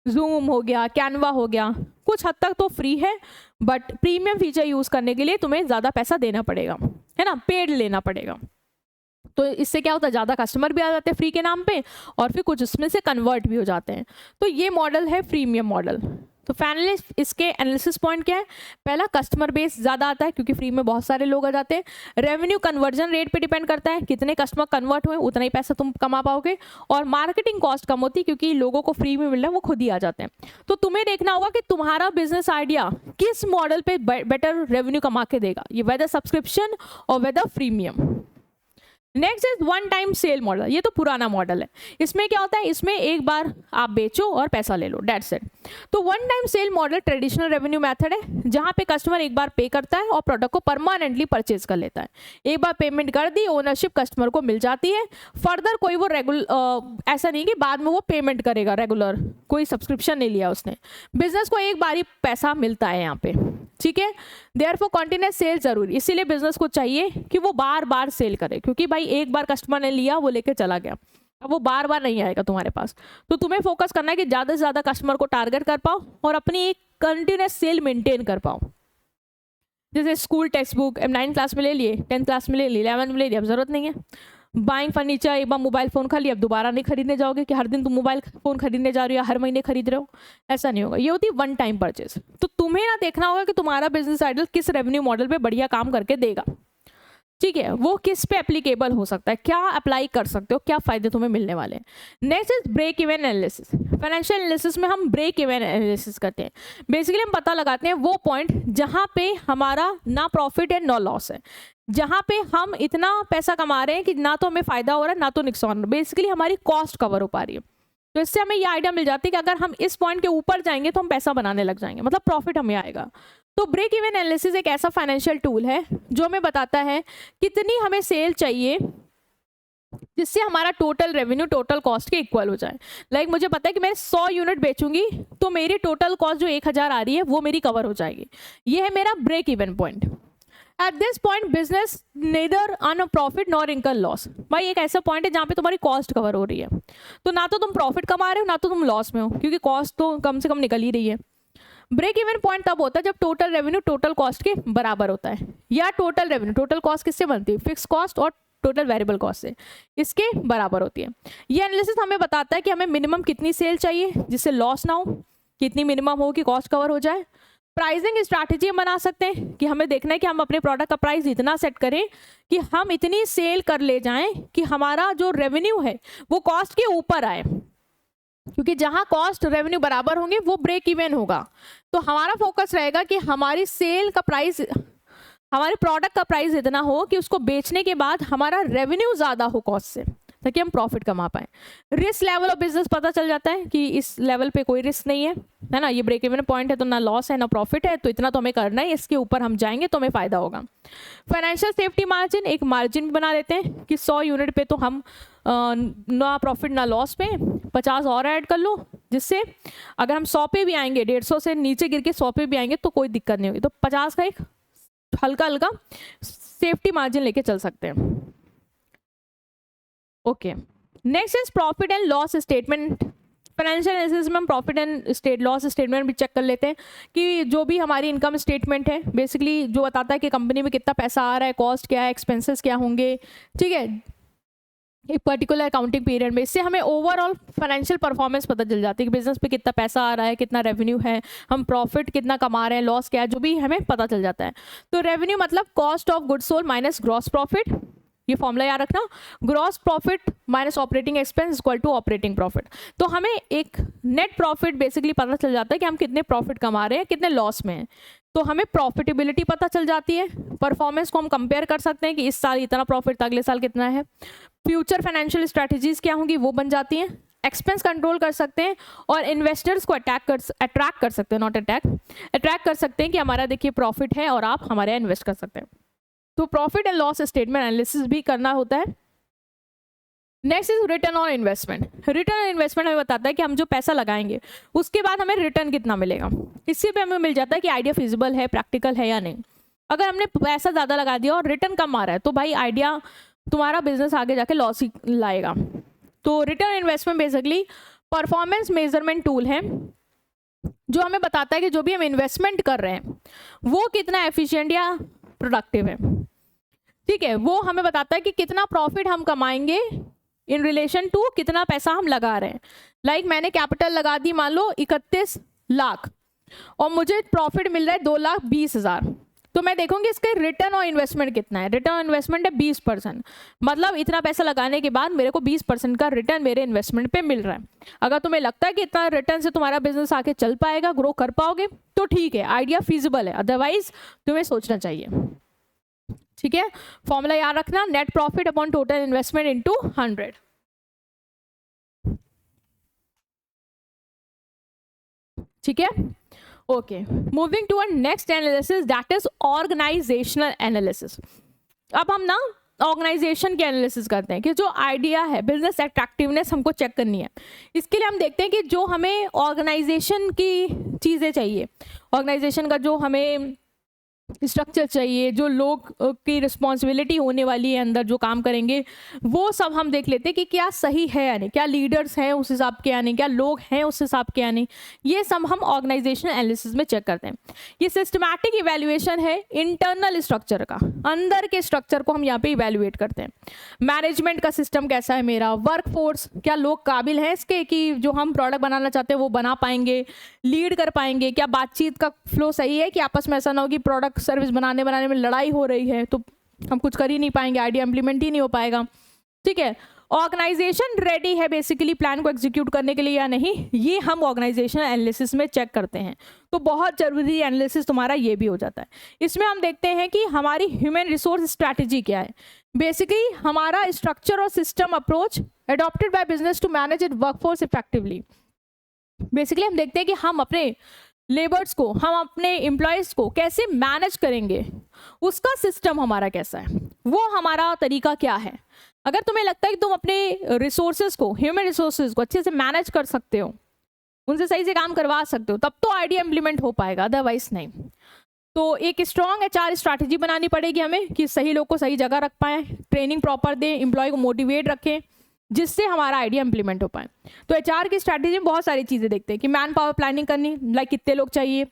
Zoom हो गया, कैनवा हो गया, कुछ हद तक तो फ्री है, बट प्रीमियम फीचर यूज करने के लिए तुम्हें ज्यादा पैसा देना पड़ेगा, है ना, पेड लेना पड़ेगा। तो इससे क्या होता है, ज़्यादा कस्टमर भी आ जाते हैं फ्री के नाम पे और फिर कुछ उसमें से कन्वर्ट भी हो जाते हैं। तो ये मॉडल है प्रीमियम मॉडल। तो फाइनली इसके एनालिसिस पॉइंट क्या है, पहला कस्टमर बेस ज़्यादा आता है क्योंकि फ्री में बहुत सारे लोग आ जाते हैं। रेवेन्यू कन्वर्जन रेट पे डिपेंड करता है, कितने कस्टमर कन्वर्ट हुए उतना ही पैसा तुम कमा पाओगे। और मार्केटिंग कॉस्ट कम होती है क्योंकि लोगों को फ्री में मिल रहा है, वो खुद ही आ जाते हैं। तो तुम्हें देखना होगा कि तुम्हारा बिजनेस आइडिया किस मॉडल पे बेटर रेवेन्यू कमा के देगा, ये वेदर सब्सक्रिप्शन और whether premium. Next is one time sale model. ये तो पुराना मॉडल है। इसमें क्या होता है, इसमें एक बार आप बेचो और पैसा ले लो, दैट्स इट। तो one time sale model traditional revenue method है जहां पे कस्टमर एक बार पे करता है और प्रोडक्ट को परमानेंटली परचेज कर लेता है। एक बार पेमेंट कर दी, ओनरशिप कस्टमर को मिल जाती है। फर्दर कोई वो ऐसा नहीं कि बाद में वो पेमेंट करेगा रेगुलर, कोई सब्सक्रिप्शन नहीं लिया उसने। बिजनेस को एक बार ही पैसा मिलता है यहाँ पे, ठीक है। देयरफॉर कंटिन्यूअस सेल जरूरी, इसीलिए बिजनेस को चाहिए कि वो बार बार सेल करे, क्योंकि भाई एक बार कस्टमर ने लिया वो लेके चला गया, अब वो बार बार नहीं आएगा तुम्हारे पास। तो तुम्हें फोकस करना है कि ज़्यादा से ज़्यादा कस्टमर को टारगेट कर पाओ और अपनी एक कंटिन्यूअस सेल मेंटेन कर पाओ। जैसे school text book 9th class में ले लिए, 10th क्लास में ले लिए, 11th में ले लिए, अब जरूरत नहीं है। बाइंग फर्नीचर, एक बार मोबाइल फ़ोन खरीद लिया, अब दोबारा नहीं खरीदने जाओगे कि हर दिन तुम मोबाइल फ़ोन खरीदने जा रहे हो या हर महीने खरीद रहे हो, ऐसा नहीं होगा। ये होती है वन टाइम परचेज। तो तुम्हें ना देखना होगा कि तुम्हारा बिजनेस आइडियल किस रेवेन्यू मॉडल पे बढ़िया काम करके देगा, ठीक है, वो किस पे एप्लीकेबल हो सकता है, क्या अप्लाई कर सकते हो, क्या फायदे तुम्हें मिलने वाले हैं। Next is break even analysis. Financial analysis में हम ब्रेक इवन एनालिसिस करते हैं। बेसिकली हम पता लगाते हैं वो पॉइंट जहां पे हमारा ना प्रॉफिट है ना लॉस है, जहां पे हम इतना पैसा कमा रहे हैं कि ना तो हमें फायदा हो रहा है ना तो नुकसान, बेसिकली हमारी कॉस्ट कवर हो पा रही है। तो इससे हमें ये आइडिया मिल जाती है कि अगर हम इस पॉइंट के ऊपर जाएंगे तो हम पैसा बनाने लग जाएंगे, मतलब प्रॉफिट हमें आएगा। तो ब्रेक इवन एनालिसिस एक ऐसा फाइनेंशियल टूल है जो हमें बताता है कितनी हमें सेल चाहिए जिससे हमारा टोटल रेवेन्यू टोटल कॉस्ट के इक्वल हो जाए। लाइक मुझे पता है कि मैं 100 यूनिट बेचूंगी तो मेरी टोटल कॉस्ट जो 1000 आ रही है वो मेरी कवर हो जाएगी। ये है मेरा break even point. At this point business neither earn profit nor income loss. भाई एक ऐसा पॉइंट है जहाँ पे तुम्हारी कॉस्ट कवर हो रही है, तो ना तो तुम प्रॉफिट कमा रहे हो ना तो तुम लॉस में हो, क्योंकि कॉस्ट तो कम से कम निकल ही रही है। ब्रेक इवन पॉइंट तब होता है जब टोटल रेवेन्यू टोटल कॉस्ट के बराबर होता है, या टोटल रेवेन्यू टोटल कॉस्ट किससे बनती है, फिक्स कॉस्ट और टोटल वेरिएबल कॉस्ट से इसके बराबर होती है। ये एनालिसिस हमें बताता है कि हमें मिनिमम कितनी सेल चाहिए जिससे लॉस ना हो, कितनी मिनिमम हो कि कॉस्ट कवर हो जाए। प्राइसिंग स्ट्रैटेजी हम बना सकते हैं कि हमें देखना है कि हम अपने प्रोडक्ट का प्राइस इतना सेट करें कि हम इतनी सेल कर ले जाएं कि हमारा जो रेवेन्यू है वो कॉस्ट के ऊपर आए, क्योंकि जहां कॉस्ट रेवेन्यू बराबर होंगे वो ब्रेक इवन होगा। तो हमारा फोकस रहेगा कि हमारी सेल का प्राइस, हमारे प्रोडक्ट का प्राइस इतना हो कि उसको बेचने के बाद हमारा रेवेन्यू ज़्यादा हो कॉस्ट से, ताकि हम प्रॉफिट कमा पाएं। रिस्क लेवल ऑफ बिजनेस पता चल जाता है कि इस लेवल पे कोई रिस्क नहीं है ना, ये ब्रेक इवन पॉइंट है तो ना लॉस है ना प्रॉफिट है, तो इतना तो हमें करना है, इसके ऊपर हम जाएंगे तो हमें फ़ायदा होगा। फाइनेंशियल सेफ्टी मार्जिन, एक मार्जिन बना लेते हैं कि 100 यूनिट पे तो हम ना प्रॉफिट ना लॉस पे 50 और ऐड कर लो, जिससे अगर हम 100 पे भी आएंगे, 150 से नीचे गिर के 100 पे भी आएंगे तो कोई दिक्कत नहीं होगी। तो 50 का एक हल्का हल्का सेफ्टी मार्जिन लेके चल सकते हैं। Okay, next is profit and loss statement. Financial analysis में हम प्रॉफिट एंड लॉस स्टेटमेंट भी चेक कर लेते हैं कि जो भी हमारी इनकम स्टेटमेंट है बेसिकली जो बताता है कि कंपनी में कितना पैसा आ रहा है, कॉस्ट क्या है, एक्सपेंसेस क्या होंगे, ठीक है, एक पर्टिकुलर अकाउंटिंग पीरियड में। इससे हमें ओवरऑल फाइनेंशियल परफॉर्मेंस पता चल जाती है कि बिजनेस पे कितना पैसा आ रहा है, कितना रेवेन्यू है, हम प्रॉफिट कितना कमा रहे हैं, लॉस क्या है, जो भी हमें पता चल जाता है। तो रेवेन्यू मतलब cost of goods sold minus gross profit, ये फॉर्मूला याद रखना, gross profit minus operating expense equal to operating profit. तो हमें एक नेट प्रॉफिट बेसिकली पता चल जाता है कि हम कितने प्रॉफिट कमा रहे हैं, कितने लॉस में हैं। तो हमें प्रॉफिटेबिलिटी पता चल जाती है, परफॉर्मेंस को हम कंपेयर कर सकते हैं कि इस साल इतना प्रॉफिट था, अगले साल कितना है। फ्यूचर फाइनेंशियल स्ट्रैटेजीज क्या होंगी वो बन जाती हैं। एक्सपेंस कंट्रोल कर सकते हैं और इन्वेस्टर्स को अट्रैक्ट कर सकते हैं, नॉट अट्रैक्ट कर सकते हैं कि हमारा देखिए प्रॉफिट है और आप हमारे यहाँ इन्वेस्ट कर सकते हैं। तो profit and loss statement analysis भी करना होता है। Next is return on investment. Return on investment हमें बताता है कि हम जो पैसा लगाएंगे उसके बाद हमें रिटर्न कितना मिलेगा। इससे भी हमें मिल जाता है कि आइडिया फिजिबल है, प्रैक्टिकल है या नहीं। अगर हमने पैसा ज़्यादा लगा दिया और रिटर्न कम आ रहा है तो भाई आइडिया तुम्हारा बिजनेस आगे जाके लॉस ही लाएगा। तो return on investment basically performance measurement tool है जो हमें बताता है कि जो भी हम इन्वेस्टमेंट कर रहे हैं वो कितना एफिशिएंट या प्रोडक्टिव है, ठीक है। वो हमें बताता है कि कितना प्रॉफिट हम कमाएंगे इन रिलेशन टू कितना पैसा हम लगा रहे हैं। लाइक मैंने कैपिटल लगा दी मान लो 31 लाख और मुझे प्रॉफिट मिल रहा है 2,20,000, तो मैं देखूंगी इसका रिटर्न ऑन इन्वेस्टमेंट कितना है। रिटर्न ऑन इन्वेस्टमेंट है 20%, मतलब इतना पैसा लगाने के बाद मेरे को 20% का रिटर्न मेरे इन्वेस्टमेंट पे मिल रहा है। अगर तुम्हें लगता है कि इतना रिटर्न से तुम्हारा बिजनेस आगे चल पाएगा, ग्रो कर पाओगे, तो ठीक है, आइडिया फीजिबल है, अदरवाइज तुम्हें सोचना चाहिए, ठीक है। फॉर्मूला याद रखना, net profit upon total investment into 100, ठीक है। Okay, moving to next analysis that is organisational analysis. अब हम ना ऑर्गेनाइजेशन की एनालिसिस करते हैं कि जो आइडिया है, बिजनेस अट्रैक्टिवनेस हमको चेक करनी है। इसके लिए हम देखते हैं कि जो हमें ऑर्गेनाइजेशन की चीज़ें चाहिए, ऑर्गेनाइजेशन का जो हमें स्ट्रक्चर चाहिए, जो लोग की रिस्पॉन्सिबिलिटी होने वाली है अंदर जो काम करेंगे, वो सब हम देख लेते हैं कि क्या सही है या नहीं, क्या लीडर्स हैं उस हिसाब के या नहीं, क्या लोग हैं उस हिसाब के या नहीं। ये सब हम ऑर्गेनाइजेशनल एनालिसिस में चेक करते हैं। ये सिस्टमैटिक इवैल्यूएशन है इंटरनल स्ट्रक्चर का, अंदर के स्ट्रक्चर को हम यहाँ पे इवैल्यूएट करते हैं। मैनेजमेंट का सिस्टम कैसा है मेरा, वर्क फोर्स क्या लोग काबिल हैं इसके कि जो हम प्रोडक्ट बनाना चाहते हैं वो बना पाएंगे, लीड कर पाएंगे, क्या बातचीत का फ्लो सही है कि आपस में ऐसा ना हो कि प्रोडक्ट सर्विस बनाने में लड़ाई हो रही है तो हम कुछ कर ही नहीं पाएंगे, आइडिया इंप्लीमेंट ही नहीं हो पाएगा, ठीक है। ऑर्गेनाइजेशन रेडी है बेसिकली प्लान को एग्जीक्यूट करने के लिए या नहीं, ये हम ऑर्गेनाइजेशन एनालिसिस में चेक करते हैं। तो बहुत जरूरी एनालिसिस तुम्हारा ये भी हो जाता है। इसमें हम देखते हैं कि हमारी ह्यूमन रिसोर्स स्ट्रैटेजी क्या है। बेसिकली हमारा स्ट्रक्चर और system approach adopted by business to manage it workforce effectively. Basically हम देखते हैं कि हम अपने लेबर्स को, हम अपने एम्प्लॉयज़ को कैसे मैनेज करेंगे, उसका सिस्टम हमारा कैसा है, वो हमारा तरीका क्या है। अगर तुम्हें लगता है कि तुम अपने रिसोर्सेज को, ह्यूमन रिसोर्सेज को अच्छे से मैनेज कर सकते हो, उनसे सही से काम करवा सकते हो, तब तो आइडिया इंप्लीमेंट हो पाएगा, अदरवाइज नहीं। तो एक स्ट्रॉन्ग HR स्ट्रैटेजी बनानी पड़ेगी हमें कि सही लोग को सही जगह रख पाएँ, ट्रेनिंग प्रॉपर दें, एम्प्लॉय को मोटिवेट रखें, जिससे हमारा आइडिया इंप्लीमेंट हो पाए। तो HR की स्ट्रैटेजी में बहुत सारी चीज़ें देखते हैं कि मैन पावर प्लानिंग करनी, लाइक कितने लोग चाहिए,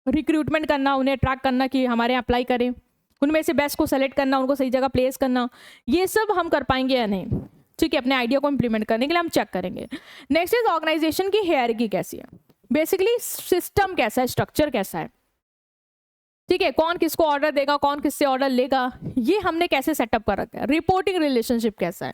रिक्रूटमेंट करना, उन्हें अट्रैक्ट करना कि हमारे यहाँ अप्लाई करें, उनमें से बेस्ट को सेलेक्ट करना, उनको सही जगह प्लेस करना, ये सब हम कर पाएंगे या नहीं, ठीक है। अपने आइडिया को इम्प्लीमेंट करने के लिए हम चेक करेंगे। नेक्स्ट इज ऑर्गेनाइजेशन की हायरार्की कैसी है, बेसिकली सिस्टम कैसा है, स्ट्रक्चर कैसा है, ठीक है। कौन किसको ऑर्डर देगा, कौन किससे ऑर्डर लेगा, ये हमने कैसे सेटअप कर रखा है। रिपोर्टिंग रिलेशनशिप कैसा है,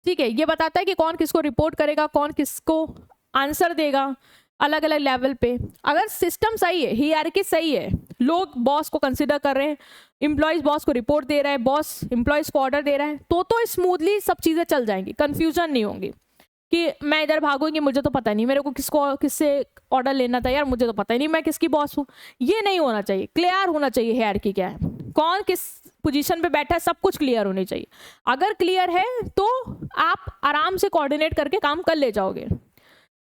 ठीक है, ये बताता है कि कौन किसको रिपोर्ट करेगा, कौन किसको आंसर देगा अलग अलग लेवल पे। अगर सिस्टम सही है, हायरार्की सही है, लोग बॉस को कंसिडर कर रहे हैं, एम्प्लॉयज बॉस को रिपोर्ट दे रहा है, बॉस एम्प्लॉयज को ऑर्डर दे रहा है, तो स्मूथली सब चीज़ें चल जाएंगी, कंफ्यूजन नहीं होंगी कि मैं इधर भागूंगी, मुझे तो पता नहीं मेरे को किससे ऑर्डर लेना था यार, मुझे तो पता ही नहीं मैं किसकी बॉस हूँ। ये नहीं होना चाहिए, क्लियर होना चाहिए हायरार्की क्या है, कौन किस पोजीशन पे बैठा है, सब कुछ क्लियर होनी चाहिए। अगर क्लियर है तो आप आराम से कोऑर्डिनेट करके काम कर ले जाओगे,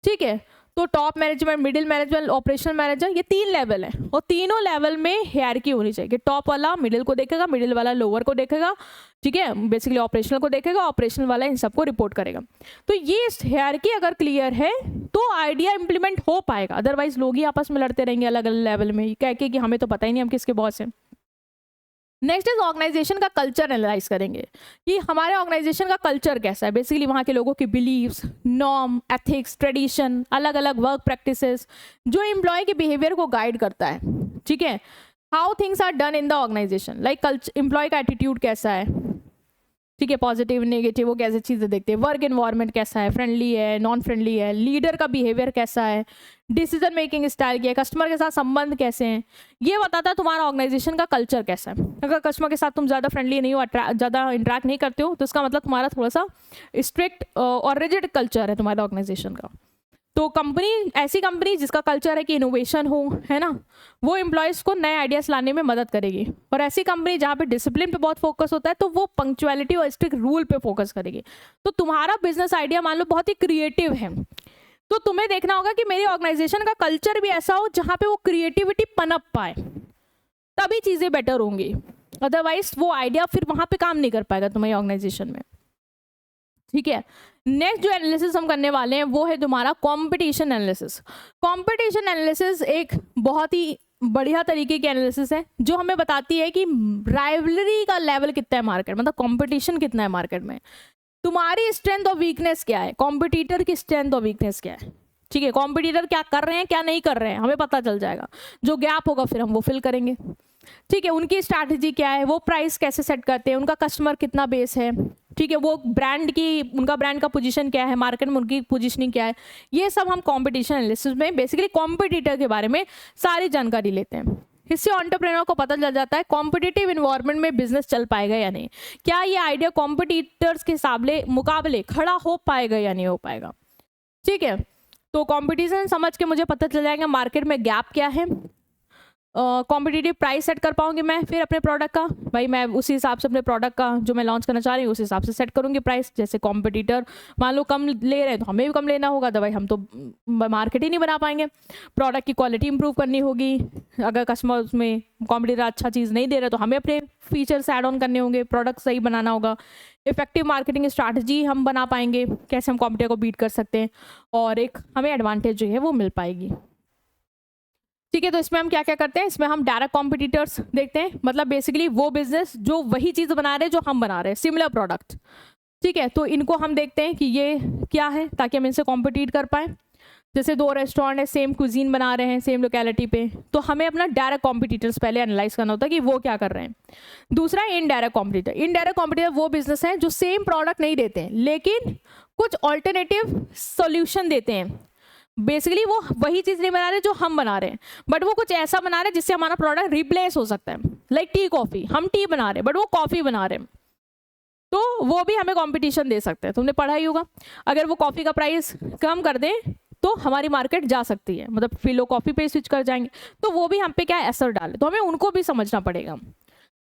ठीक है। तो top management, middle management, operational manager, ये 3 लेवल है और तीनों लेवल में हायरार्की होनी चाहिए कि टॉप वाला मिडिल को देखेगा, मिडिल वाला लोअर को देखेगा, ठीक है, बेसिकली ऑपरेशनल को देखेगा, ऑपरेशनल वाला इन सबको रिपोर्ट करेगा। तो ये हायरार्की अगर क्लियर है तो आइडिया इंप्लीमेंट हो पाएगा, अदरवाइज लोग ही आपस में लड़ते रहेंगे अलग अलग लेवल में कह के कि हमें तो पता ही नहीं हम किसके बॉस हैं। नेक्स्ट इज ऑर्गेनाइजेशन का कल्चर एनालाइज करेंगे कि हमारे ऑर्गेनाइजेशन का कल्चर कैसा है, बेसिकली वहाँ के लोगों के बिलीव्स, नॉर्म, एथिक्स, ट्रेडिशन, अलग अलग वर्क प्रैक्टिसेस जो एम्प्लॉय के बिहेवियर को गाइड करता है, ठीक है। How things are done in the organisation, like employ का एटीट्यूड कैसा है, ठीक है, पॉजिटिव नेगेटिव वो कैसे चीज़ें देखते हैं, वर्क एनवायरनमेंट कैसा है, फ्रेंडली है, नॉन फ्रेंडली है, लीडर का बिहेवियर कैसा है, डिसीजन मेकिंग स्टाइल क्या है, कस्टमर के साथ संबंध कैसे हैं, ये बताता है तुम्हारा ऑर्गेनाइजेशन का कल्चर कैसा है। अगर कस्टमर के साथ तुम ज़्यादा फ्रेंडली नहीं हो, ज़्यादा इंटरेक्ट नहीं करते हो, तो इसका मतलब तुम्हारा थोड़ा सा स्ट्रिक्ट और रिजिड कल्चर है तुम्हारे ऑर्गेनाइजेशन का। तो कंपनी, ऐसी कंपनी जिसका कल्चर है कि इनोवेशन हो, है ना, वो एम्प्लॉयज़ को नए आइडियाज़ लाने में मदद करेगी। और ऐसी कंपनी जहाँ पे डिसिप्लिन पे बहुत फोकस होता है तो वो पंक्चुअलिटी और स्ट्रिक्ट रूल पे फोकस करेगी। तो तुम्हारा बिजनेस आइडिया मान लो बहुत ही क्रिएटिव है, तो तुम्हें देखना होगा कि मेरी ऑर्गेनाइजेशन का कल्चर भी ऐसा हो जहाँ पे वो क्रिएटिविटी पनप पाए, तभी चीज़ें बेटर होंगी, अदरवाइज वो आइडिया फिर वहाँ पे काम नहीं कर पाएगा तुम्हारी ऑर्गेनाइजेशन में, ठीक है। नेक्स्ट जो एनालिसिस हम करने वाले हैं वो है तुम्हारा कंपटीशन एनालिसिस। कंपटीशन एनालिसिस एक बहुत ही बढ़िया तरीके की एनालिसिस है जो हमें बताती है कि राइवलरी का लेवल कितना है मार्केट, मतलब कंपटीशन कितना है मार्केट में, तुम्हारी स्ट्रेंथ और वीकनेस क्या है, कॉम्पिटिटर की स्ट्रेंथ और वीकनेस क्या है, ठीक है। कॉम्पिटिटर क्या कर रहे हैं क्या नहीं कर रहे हैं हमें पता चल जाएगा, जो गैप होगा फिर हम वो फिल करेंगे, ठीक है। उनकी स्ट्रैटेजी क्या है, वो प्राइस कैसे सेट करते हैं, उनका कस्टमर कितना बेस है, ठीक है, वो ब्रांड की, उनका ब्रांड का पोजीशन क्या है मार्केट में, उनकी पोजीशनिंग क्या है, ये सब हम कंपटीशन एनालिसिस में बेसिकली कॉम्पिटिटर के बारे में सारी जानकारी लेते हैं। इससे एंटरप्रेन्योर को पता चल जाता है कॉम्पिटिटिव इन्वायरमेंट में बिजनेस चल पाएगा या नहीं, क्या ये आइडिया कॉम्पिटिटर्स के मुकाबले खड़ा हो पाएगा या नहीं हो पाएगा, ठीक है। तो कॉम्पिटिशन समझ के मुझे पता चल जाएगा मार्केट में गैप क्या है, कॉम्पिटिटिव प्राइस सेट कर पाऊंगी मैं फिर अपने प्रोडक्ट का, भाई मैं उसी हिसाब से अपने प्रोडक्ट का जो मैं लॉन्च करना चाह रही हूँ उस हिसाब से सेट करूंगी प्राइस। जैसे कॉम्पिटिटर मान लो कम ले रहे हैं तो हमें भी कम लेना होगा, तो भाई हम तो मार्केट ही नहीं बना पाएंगे। प्रोडक्ट की क्वालिटी इंप्रूव करनी होगी, अगर कस्टमर उसमें कॉम्पिटिटर अच्छा चीज़ नहीं दे रहे तो हमें अपने फीचर्स ऐड ऑन करने होंगे, प्रोडक्ट सही बनाना होगा। इफेक्टिव मार्केटिंग स्ट्रैटेजी हम बना पाएंगे, कैसे हम कॉम्पिटिटर को बीट कर सकते हैं और एक हमें एडवांटेज जो है वो मिल पाएगी, ठीक है। तो इसमें हम क्या क्या करते हैं, इसमें हम डायरेक्ट कॉम्पिटिटर्स देखते हैं, मतलब बेसिकली वो बिजनेस जो वही चीज़ बना रहे हैं जो हम बना रहे हैं, सिमिलर प्रोडक्ट, ठीक है। तो इनको हम देखते हैं कि ये क्या है ताकि हम इनसे कॉम्पिटिट कर पाए। जैसे 2 रेस्टोरेंट है, सेम कुजीन बना रहे हैं सेम लोकेलिटी पे, तो हमें अपना डायरेक्ट कॉम्पिटिटर्स पहले एनालाइज करना होता है कि वो क्या कर रहे हैं। दूसरा इनडायरेक्ट कॉम्पिटिटर। इनडायरेक्ट कॉम्पिटिटर वो बिजनेस है जो सेम प्रोडक्ट नहीं देते हैं लेकिन कुछ ऑल्टरनेटिव सोल्यूशन देते हैं, बेसिकली वो वही चीज़ नहीं बना रहे जो हम बना रहे हैं बट वो कुछ ऐसा बना रहे हैं जिससे हमारा प्रोडक्ट रिप्लेस हो सकता है। लाइक टी कॉफ़ी, हम टी बना रहे हैं बट वो कॉफ़ी बना रहे हैं, तो वो भी हमें कंपटीशन दे सकते हैं। तुमने पढ़ा ही होगा, अगर वो कॉफ़ी का प्राइस कम कर दें तो हमारी मार्केट जा सकती है, मतलब फिर लोग कॉफ़ी पे स्विच कर जाएंगे, तो वो भी हम पे क्या असर डाले, तो हमें उनको भी समझना पड़ेगा,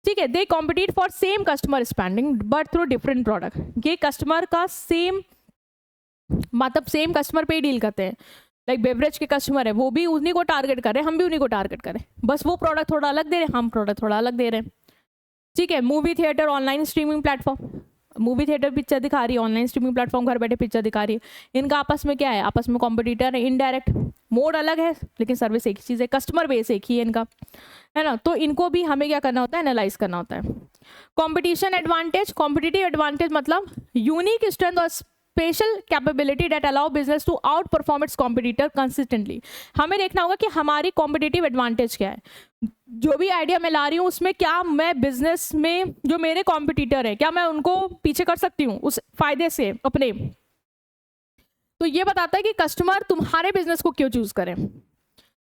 ठीक है। They compete for same customer spending but through different product. ये कस्टमर का सेम, मतलब सेम कस्टमर पे ही डील करते हैं। लाइक बेवरेज के कस्टमर है, वो भी उन्हीं को टारगेट कर रहे हैं, हम भी उन्हीं को टारगेट करें, बस वो प्रोडक्ट थोड़ा अलग दे रहे हैं, हम प्रोडक्ट थोड़ा अलग दे रहे हैं, ठीक है। Movie theatre, online streaming platform, movie theatre picture दिखा रही है, ऑनलाइन स्ट्रीमिंग प्लेटफॉर्म घर बैठे पिक्चर दिखा रही है। इनका आपस में क्या है, आपस में कॉम्पिटिटर है, इनडायरेक्ट मोड अलग है लेकिन सर्विस एक ही चीज़ है, कस्टमर बेस एक ही है इनका, है ना। तो इनको भी हमें क्या करना होता है, एनालाइज करना होता है। कॉम्पिटिशन एडवांटेज, कॉम्पिटिटिव एडवांटेज मतलब यूनिक स्ट्रेंथ और special capability that allow business to outperform its competitor consistently. हमें देखना होगा कि हमारी कॉम्पिटिटिव एडवांटेज क्या है, जो भी आइडिया मैं ला रही हूँ उसमें क्या मैं बिजनेस में जो मेरे कॉम्पिटिटर है क्या मैं उनको पीछे कर सकती हूँ उस फायदे से अपने। तो ये बताता है कि कस्टमर तुम्हारे बिजनेस को क्यों चूज करें।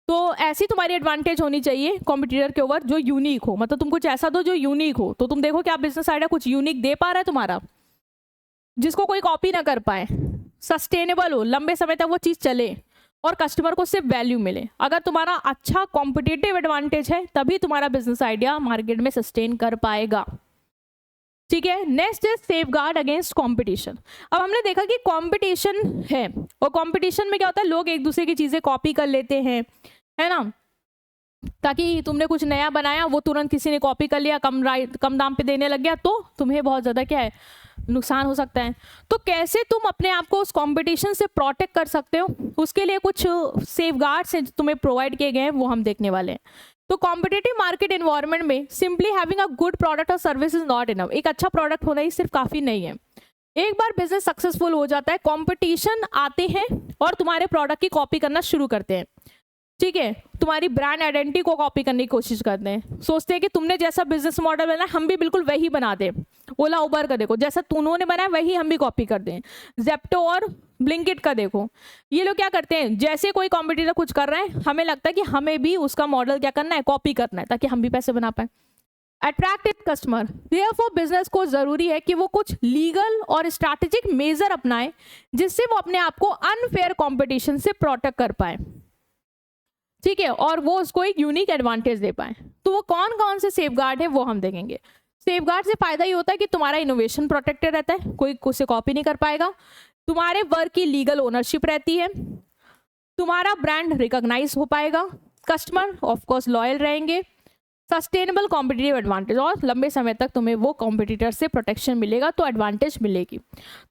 तो ऐसी तुम्हारी एडवांटेज होनी चाहिए कॉम्पिटिटर के ओवर जो यूनिक हो, मतलब तुम कुछ ऐसा दो जो यूनिक हो। तो तुम देखो कि आप बिजनेस आइडिया कुछ यूनिक दे पा रहा है तुम्हारा, जिसको कोई कॉपी ना कर पाए, सस्टेनेबल हो, लंबे समय तक वो चीज़ चले और कस्टमर को सिर्फ वैल्यू मिले। अगर तुम्हारा अच्छा कॉम्पिटिटिव एडवांटेज है तभी तुम्हारा बिजनेस आइडिया मार्केट में सस्टेन कर पाएगा। ठीक है, next is safeguard against competition. अब हमने देखा कि कंपटीशन है और कंपटीशन में क्या होता है, लोग एक दूसरे की चीज़ें कॉपी कर लेते हैं, है ना, ताकि तुमने कुछ नया बनाया वो तुरंत किसी ने कॉपी कर लिया, कम दाम पे देने लग गया, तो तुम्हें बहुत ज़्यादा क्या है, नुकसान हो सकता है। तो कैसे तुम अपने आप को उस कंपटीशन से प्रोटेक्ट कर सकते हो, उसके लिए कुछ सेफगार्ड्स हैं जो तुम्हें प्रोवाइड किए गए हैं, वो हम देखने वाले हैं। तो कॉम्पिटिटिव मार्केट एनवायरनमेंट में simply having a good product और सर्विस इज नॉट इनफ। एक अच्छा प्रोडक्ट होना ही सिर्फ काफ़ी नहीं है। एक बार बिजनेस सक्सेसफुल हो जाता है, कंपटीशन आते हैं और तुम्हारे प्रोडक्ट की कॉपी करना शुरू करते हैं। ठीक है, तुम्हारी ब्रांड आइडेंटिटी को कॉपी करने की कोशिश करते हैं, सोचते हैं कि तुमने जैसा बिजनेस मॉडल बनाया हम भी बिल्कुल वही बना दें। ओला उबर का देखो, जैसा उन्होंने बनाया वही हम भी कॉपी कर दें। जेप्टो और ब्लिंकिट का देखो, ये लोग क्या करते हैं, जैसे कोई कॉम्पिटिटर कुछ कर रहे हैं हमें लगता है कि हमें भी उसका मॉडल क्या करना है, कॉपी करना है, ताकि हम भी पैसे बना पाए। अट्रैक्टिव कस्टमर, देयरफॉर बिजनेस को जरूरी है कि वो कुछ लीगल और स्ट्रैटेजिक मेजर अपनाए जिससे वो अपने आप को अनफेयर कॉम्पिटिशन से प्रोटेक्ट कर पाए। ठीक है, और वो उसको एक यूनिक एडवांटेज दे पाए। तो वो कौन कौन से सेफगार्ड है वो हम देखेंगे। सेफगार्ड से फायदा ये होता है कि तुम्हारा इनोवेशन प्रोटेक्टेड रहता है, कोई उसे कॉपी नहीं कर पाएगा, तुम्हारे वर्क की लीगल ओनरशिप रहती है, तुम्हारा ब्रांड रिकॉग्नाइज हो पाएगा, कस्टमर ऑफकोर्स लॉयल रहेंगे, सस्टेनेबल कॉम्पिटिटिव एडवांटेज, और लंबे समय तक तुम्हें वो कॉम्पिटिटर से प्रोटेक्शन मिलेगा, तो एडवांटेज मिलेगी।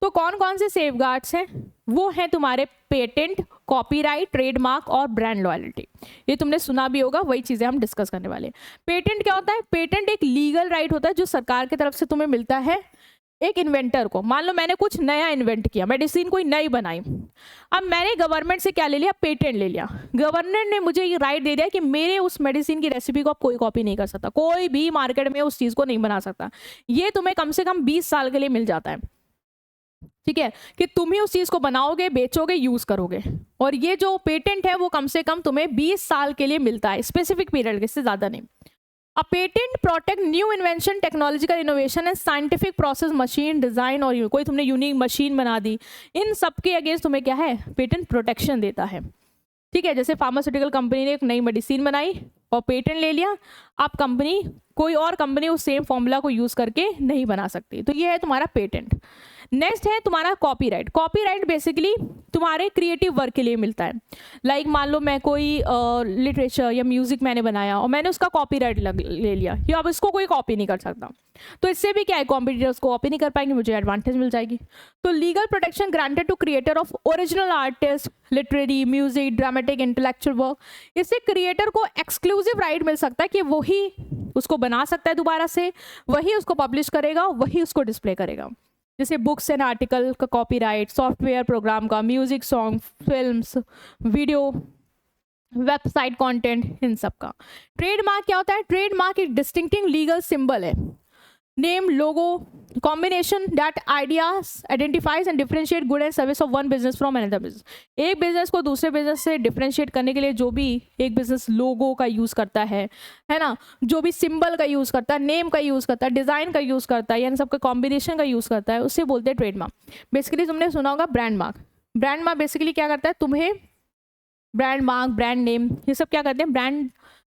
तो कौन कौन से सेफगार्ड्स हैं, वो हैं तुम्हारे पेटेंट, कॉपीराइट, ट्रेडमार्क और ब्रांड लॉयल्टी। ये तुमने सुना भी होगा, वही चीज़ें हम डिस्कस करने वाले हैं। पेटेंट क्या होता है, पेटेंट एक लीगल राइट होता है जो सरकार की तरफ से तुम्हें मिलता है। एक इन्वेंटर को, मान लो मैंने कुछ नया इन्वेंट किया, मेडिसिन कोई नई बनाई, अब मैंने गवर्नमेंट से क्या ले लिया, पेटेंट ले लिया। गवर्नमेंट ने मुझे ये राइट दे दिया कि मेरे उस मेडिसिन की रेसिपी को अब कोई कॉपी नहीं कर सकता, कोई भी मार्केट में उस चीज़ को नहीं बना सकता। ये तुम्हें कम से कम 20 साल के लिए मिल जाता है। ठीक है, कि तुम ही उस चीज़ को बनाओगे, बेचोगे, यूज़ करोगे, और ये जो पेटेंट है वो कम से कम तुम्हें 20 साल के लिए मिलता है, स्पेसिफिक पीरियड, इससे ज़्यादा नहीं। A patent protect new invention, technological innovation and scientific process, machine design, और कोई तुमने यूनिक मशीन बना दी, इन सब के अगेंस्ट तुम्हें क्या है, पेटेंट प्रोटेक्शन देता है। ठीक है, जैसे फार्मास्यूटिकल कंपनी ने एक नई मेडिसिन बनाई और पेटेंट ले लिया, अब कंपनी, कोई और कंपनी उस सेम फॉर्मूला को यूज़ करके नहीं बना सकती, तो ये है तुम्हारा पेटेंट। नेक्स्ट है तुम्हारा कॉपीराइट। कॉपीराइट बेसिकली तुम्हारे क्रिएटिव वर्क के लिए मिलता है। लाइक मान लो मैं कोई लिटरेचर या म्यूजिक मैंने बनाया और मैंने उसका कॉपीराइट ले लिया, या अब इसको कोई कॉपी नहीं कर सकता, तो इससे भी क्या है, कॉम्पिटिटर्स को कॉपी नहीं कर पाएंगे, मुझे एडवांटेज मिल जाएगी। तो legal protection granted to creator of original artist, literary, music, dramatic, intellectual work, इससे क्रिएटर को एक्सक्लूसिव राइट मिल सकता है कि वही उसको बना सकता है दोबारा से, वही उसको पब्लिश करेगा, वही उसको डिस्प्ले करेगा। जैसे बुक्स एंड आर्टिकल का कॉपीराइट, सॉफ्टवेयर प्रोग्राम का, music, song, films, video, website content, इन सब का। ट्रेडमार्क क्या होता है, ट्रेडमार्क एक डिस्टिंक्टिंग लीगल सिंबल है, name, logo, combination that ideas identifies and differentiate good and service of one business from another business. एक बिजनेस को दूसरे बिजनेस से डिफरेंशिएट करने के लिए जो भी एक बिजनेस लोगो का यूज़ करता है ना, जो भी सिंबल का यूज़ करता है, नेम का यूज़ करता है, डिज़ाइन का यूज़ करता है, या इन सब का कॉम्बिनेशन का यूज़ करता है, उससे बोलते हैं ट्रेडमार्क। बेसिकली तुमने सुना होगा brand mark. Brand mark basically क्या करता है, तुम्हें ब्रांड मार्क, ब्रांड नेम, ये सब क्या करते हैं, ब्रांड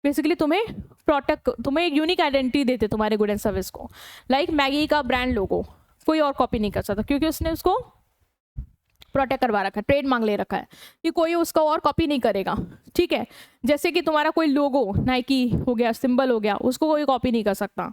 बेसिकली तुम्हें प्रोटेक्ट, तुम्हें एक यूनिक आइडेंटिटी देते तुम्हारे गुड एंड सर्विस को। लाइक मैगी का ब्रांड लोगो कोई और कॉपी नहीं कर सकता, क्योंकि उसने उसको प्रोटेक्ट करवा रखा है, ट्रेड मांग ले रखा है कि कोई उसका और कॉपी नहीं करेगा। ठीक है, जैसे कि तुम्हारा कोई लोगो, नाइकी हो गया, सिंबल हो गया, उसको कोई कॉपी नहीं कर सकता।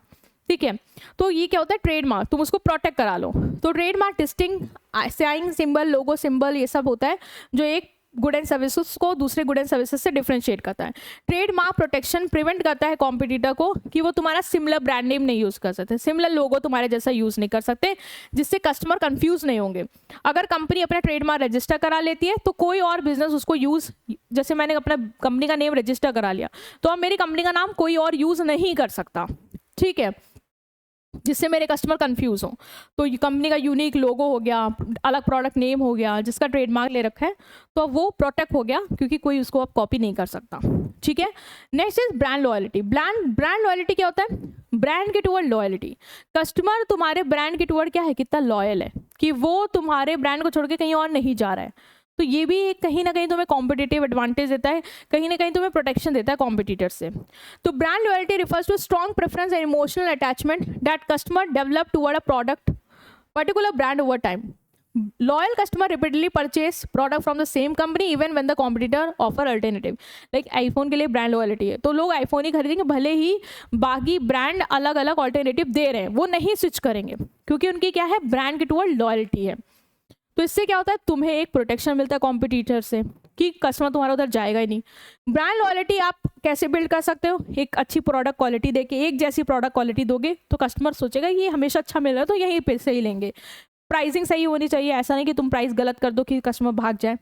ठीक है। तो ये क्या होता है, ट्रेडमार्क, तुम उसको प्रोटेक्ट करा लो। तो ट्रेडमार्क डिस्टिंग साइन सिंबल, लोगो सिंबल, ये सब होता है जो एक गुड एंड सर्विसेज को दूसरे गुड एंड सर्विसेज से डिफरेंशिएट करता है। ट्रेडमार्क प्रोटेक्शन प्रिवेंट करता है कॉम्पिटिटर को कि वो तुम्हारा सिमिलर ब्रांड नेम नहीं यूज कर सकते, सिमिलर लोगो तुम्हारे जैसा यूज नहीं कर सकते, जिससे कस्टमर कंफ्यूज नहीं होंगे। अगर कंपनी अपना ट्रेडमार्क रजिस्टर करा लेती है तो कोई और बिजनेस उसको यूज, जैसे मैंने अपना कंपनी का नेम रजिस्टर करा लिया तो अब मेरी कंपनी का नाम कोई और यूज नहीं कर सकता, ठीक है, जिससे मेरे कस्टमर कंफ्यूज हो। तो ये कंपनी का यूनिक लोगो हो गया, अलग प्रोडक्ट नेम हो गया, जिसका ट्रेडमार्क ले रखा है, तो अब वो प्रोटेक्ट हो गया क्योंकि कोई उसको अब कॉपी नहीं कर सकता, ठीक है। Next is brand loyalty. Brand loyalty क्या होता है, ब्रांड के टुवर्ड लॉयल्टी। कस्टमर तुम्हारे ब्रांड के टुवर्ड क्या है, कितना लॉयल है कि वो तुम्हारे ब्रांड को छोड़ के कहीं और नहीं जा रहा है। तो ये भी एक कहीं ना कहीं तुम्हें कॉम्पिटिटिव एडवांटेज देता है, कहीं ना कहीं तुम्हें प्रोटेक्शन देता है कॉम्पिटिटर से। तो brand loyalty refers to strong preference and emotional attachment that customer develop toward a product particular brand over time. Loyal customer repeatedly purchase product from the same company even when the competitor offer alternative. Like iPhone के लिए brand loyalty है तो लोग iPhone ही खरीदेंगे, भले ही बाकी brand अलग अलग ऑल्टरनेटिव दे रहे हैं, वो नहीं स्विच करेंगे क्योंकि उनकी क्या है, ब्रांड के टुवर्ड लॉयल्टी है। तो इससे क्या होता है, तुम्हें एक प्रोटेक्शन मिलता है कॉम्पिटिटर से कि कस्टमर तुम्हारा उधर जाएगा ही नहीं। ब्रांड लॉयल्टी आप कैसे बिल्ड कर सकते हो, एक अच्छी प्रोडक्ट क्वालिटी देके, एक जैसी प्रोडक्ट क्वालिटी दोगे तो कस्टमर सोचेगा ये हमेशा अच्छा मिल रहा है तो यहीं पे से ही लेंगे। प्राइसिंग सही होनी चाहिए, ऐसा नहीं कि तुम प्राइस गलत कर दो कि कस्टमर भाग जाए।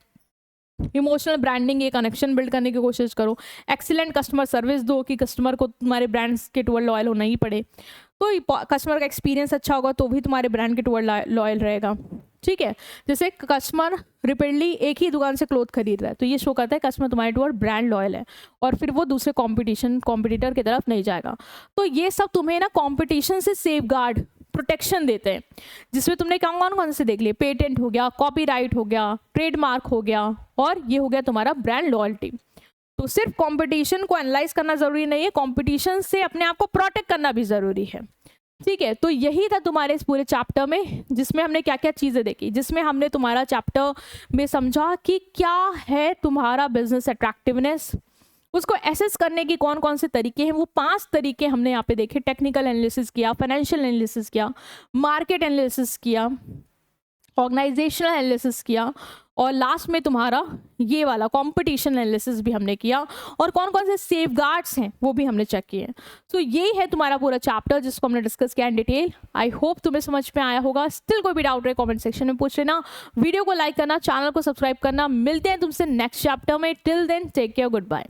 इमोशनल ब्रांडिंग, ये कनेक्शन बिल्ड करने की कोशिश करो। एक्सीलेंट कस्टमर सर्विस दो कि कस्टमर को तुम्हारे ब्रांड्स के टुवर्ड लॉयल होना ही पड़े। तो कस्टमर का एक्सपीरियंस अच्छा होगा तो भी तुम्हारे ब्रांड के टुवर्ड लॉयल रहेगा, ठीक है। जैसे कस्टमर रिपीटली एक ही दुकान से क्लोथ खरीद रहा है तो ये शो करता है कस्टमर तुम्हारे टुवर्ड ब्रांड लॉयल है और फिर वो दूसरे कॉम्पिटिटर की तरफ नहीं जाएगा। तो ये सब तुम्हें ना कॉम्पिटिशन से सेफगार्ड प्रोटेक्शन देते हैं, जिसमें तुमने कौन कौन से देख लिए, पेटेंट हो गया, कॉपीराइट हो गया, ट्रेडमार्क हो गया और ये हो गया तुम्हारा ब्रांड लॉयल्टी। तो सिर्फ कंपटीशन को एनालाइज करना जरूरी नहीं है, कंपटीशन से अपने आप को प्रोटेक्ट करना भी जरूरी है, ठीक है। तो यही था तुम्हारे इस पूरे चैप्टर में, जिसमें हमने क्या क्या चीज़ें देखी, जिसमें हमने तुम्हारा चैप्टर में समझा कि क्या है तुम्हारा बिजनेस अट्रैक्टिवनेस, उसको एसेस करने की कौन कौन से तरीके हैं। वो 5 तरीके हमने यहाँ पे देखे, टेक्निकल एनालिसिस किया, फाइनेंशियल एनालिसिस किया, मार्केट एनालिसिस किया, ऑर्गेनाइजेशनल एनालिसिस किया और लास्ट में तुम्हारा ये वाला कंपटीशन एनालिसिस भी हमने किया और कौन कौन से सेफगार्ड्स हैं वो भी हमने चेक किए। सो यही है तुम्हारा पूरा चैप्टर जिसको हमने डिस्कस किया इन डिटेल। आई होप तुम्हें समझ में आया होगा। स्टिल कोई भी डाउट रहे कमेंट सेक्शन में पूछ लेना, वीडियो को लाइक करना, चैनल को सब्सक्राइब करना। मिलते हैं तुमसे नेक्स्ट चैप्टर में। Till then take care, good bye.